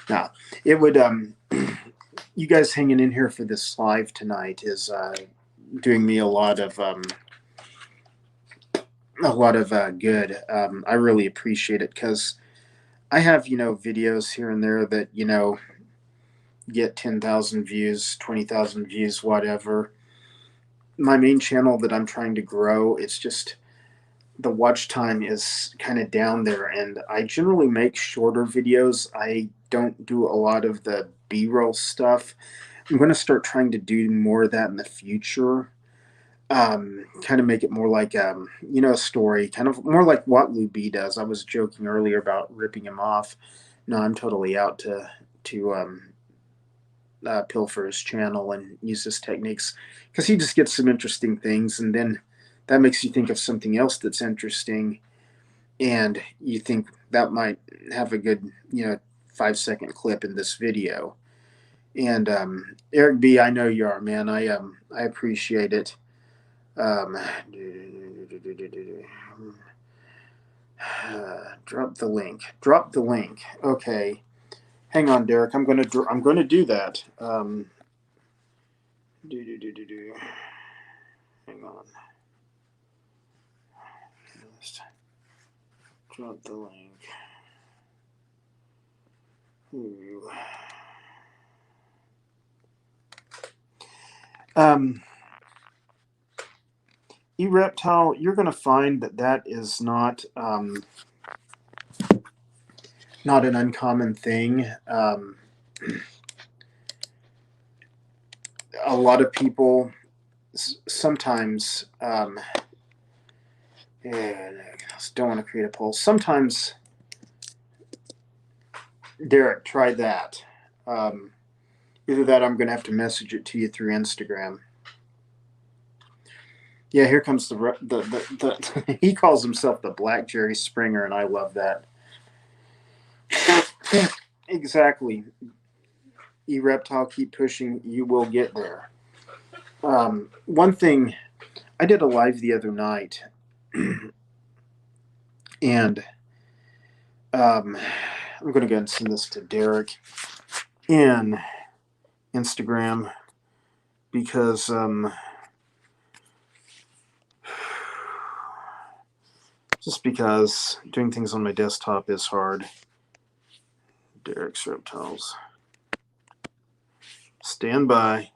Speaker 1: Now, it would, you guys hanging in here for this live tonight is doing me a lot of good. I really appreciate it because I have, you know, videos here and there that, you know, get 10,000 views, 20,000 views, whatever. My main channel that I'm trying to grow, it's just the watch time is kind of down there, and I generally make shorter videos. I don't do a lot of the B-roll stuff. I'm going to start trying to do more of that in the future. Kind of make it more like you know, a story, kind of more like what Lou B does. I was joking earlier about ripping him off. No, I'm totally out to pilfer his channel and use his techniques because he just gets some interesting things, and then that makes you think of something else that's interesting, and you think that might have a good, you know, 5-second clip in this video. And Eric B, I know you are, man. I appreciate it. Drop the link. Drop the link. Okay. Hang on, Derek. I'm gonna do that. Hang on. Just drop the link. Ooh. E-Reptile, you're going to find that that is not not an uncommon thing. A lot of people sometimes yeah, I don't want to create a poll. Sometimes, Derek, try that. Either that, or I'm going to have to message it to you through Instagram. Yeah, here comes the he calls himself the Black Jerry Springer, and I love that. Exactly. E-Reptile, keep pushing. You will get there. One thing, I did a live the other night, and I'm going to go ahead and send this to Derek in Instagram because just because doing things on my desktop is hard. Derek's Reptiles. Stand by.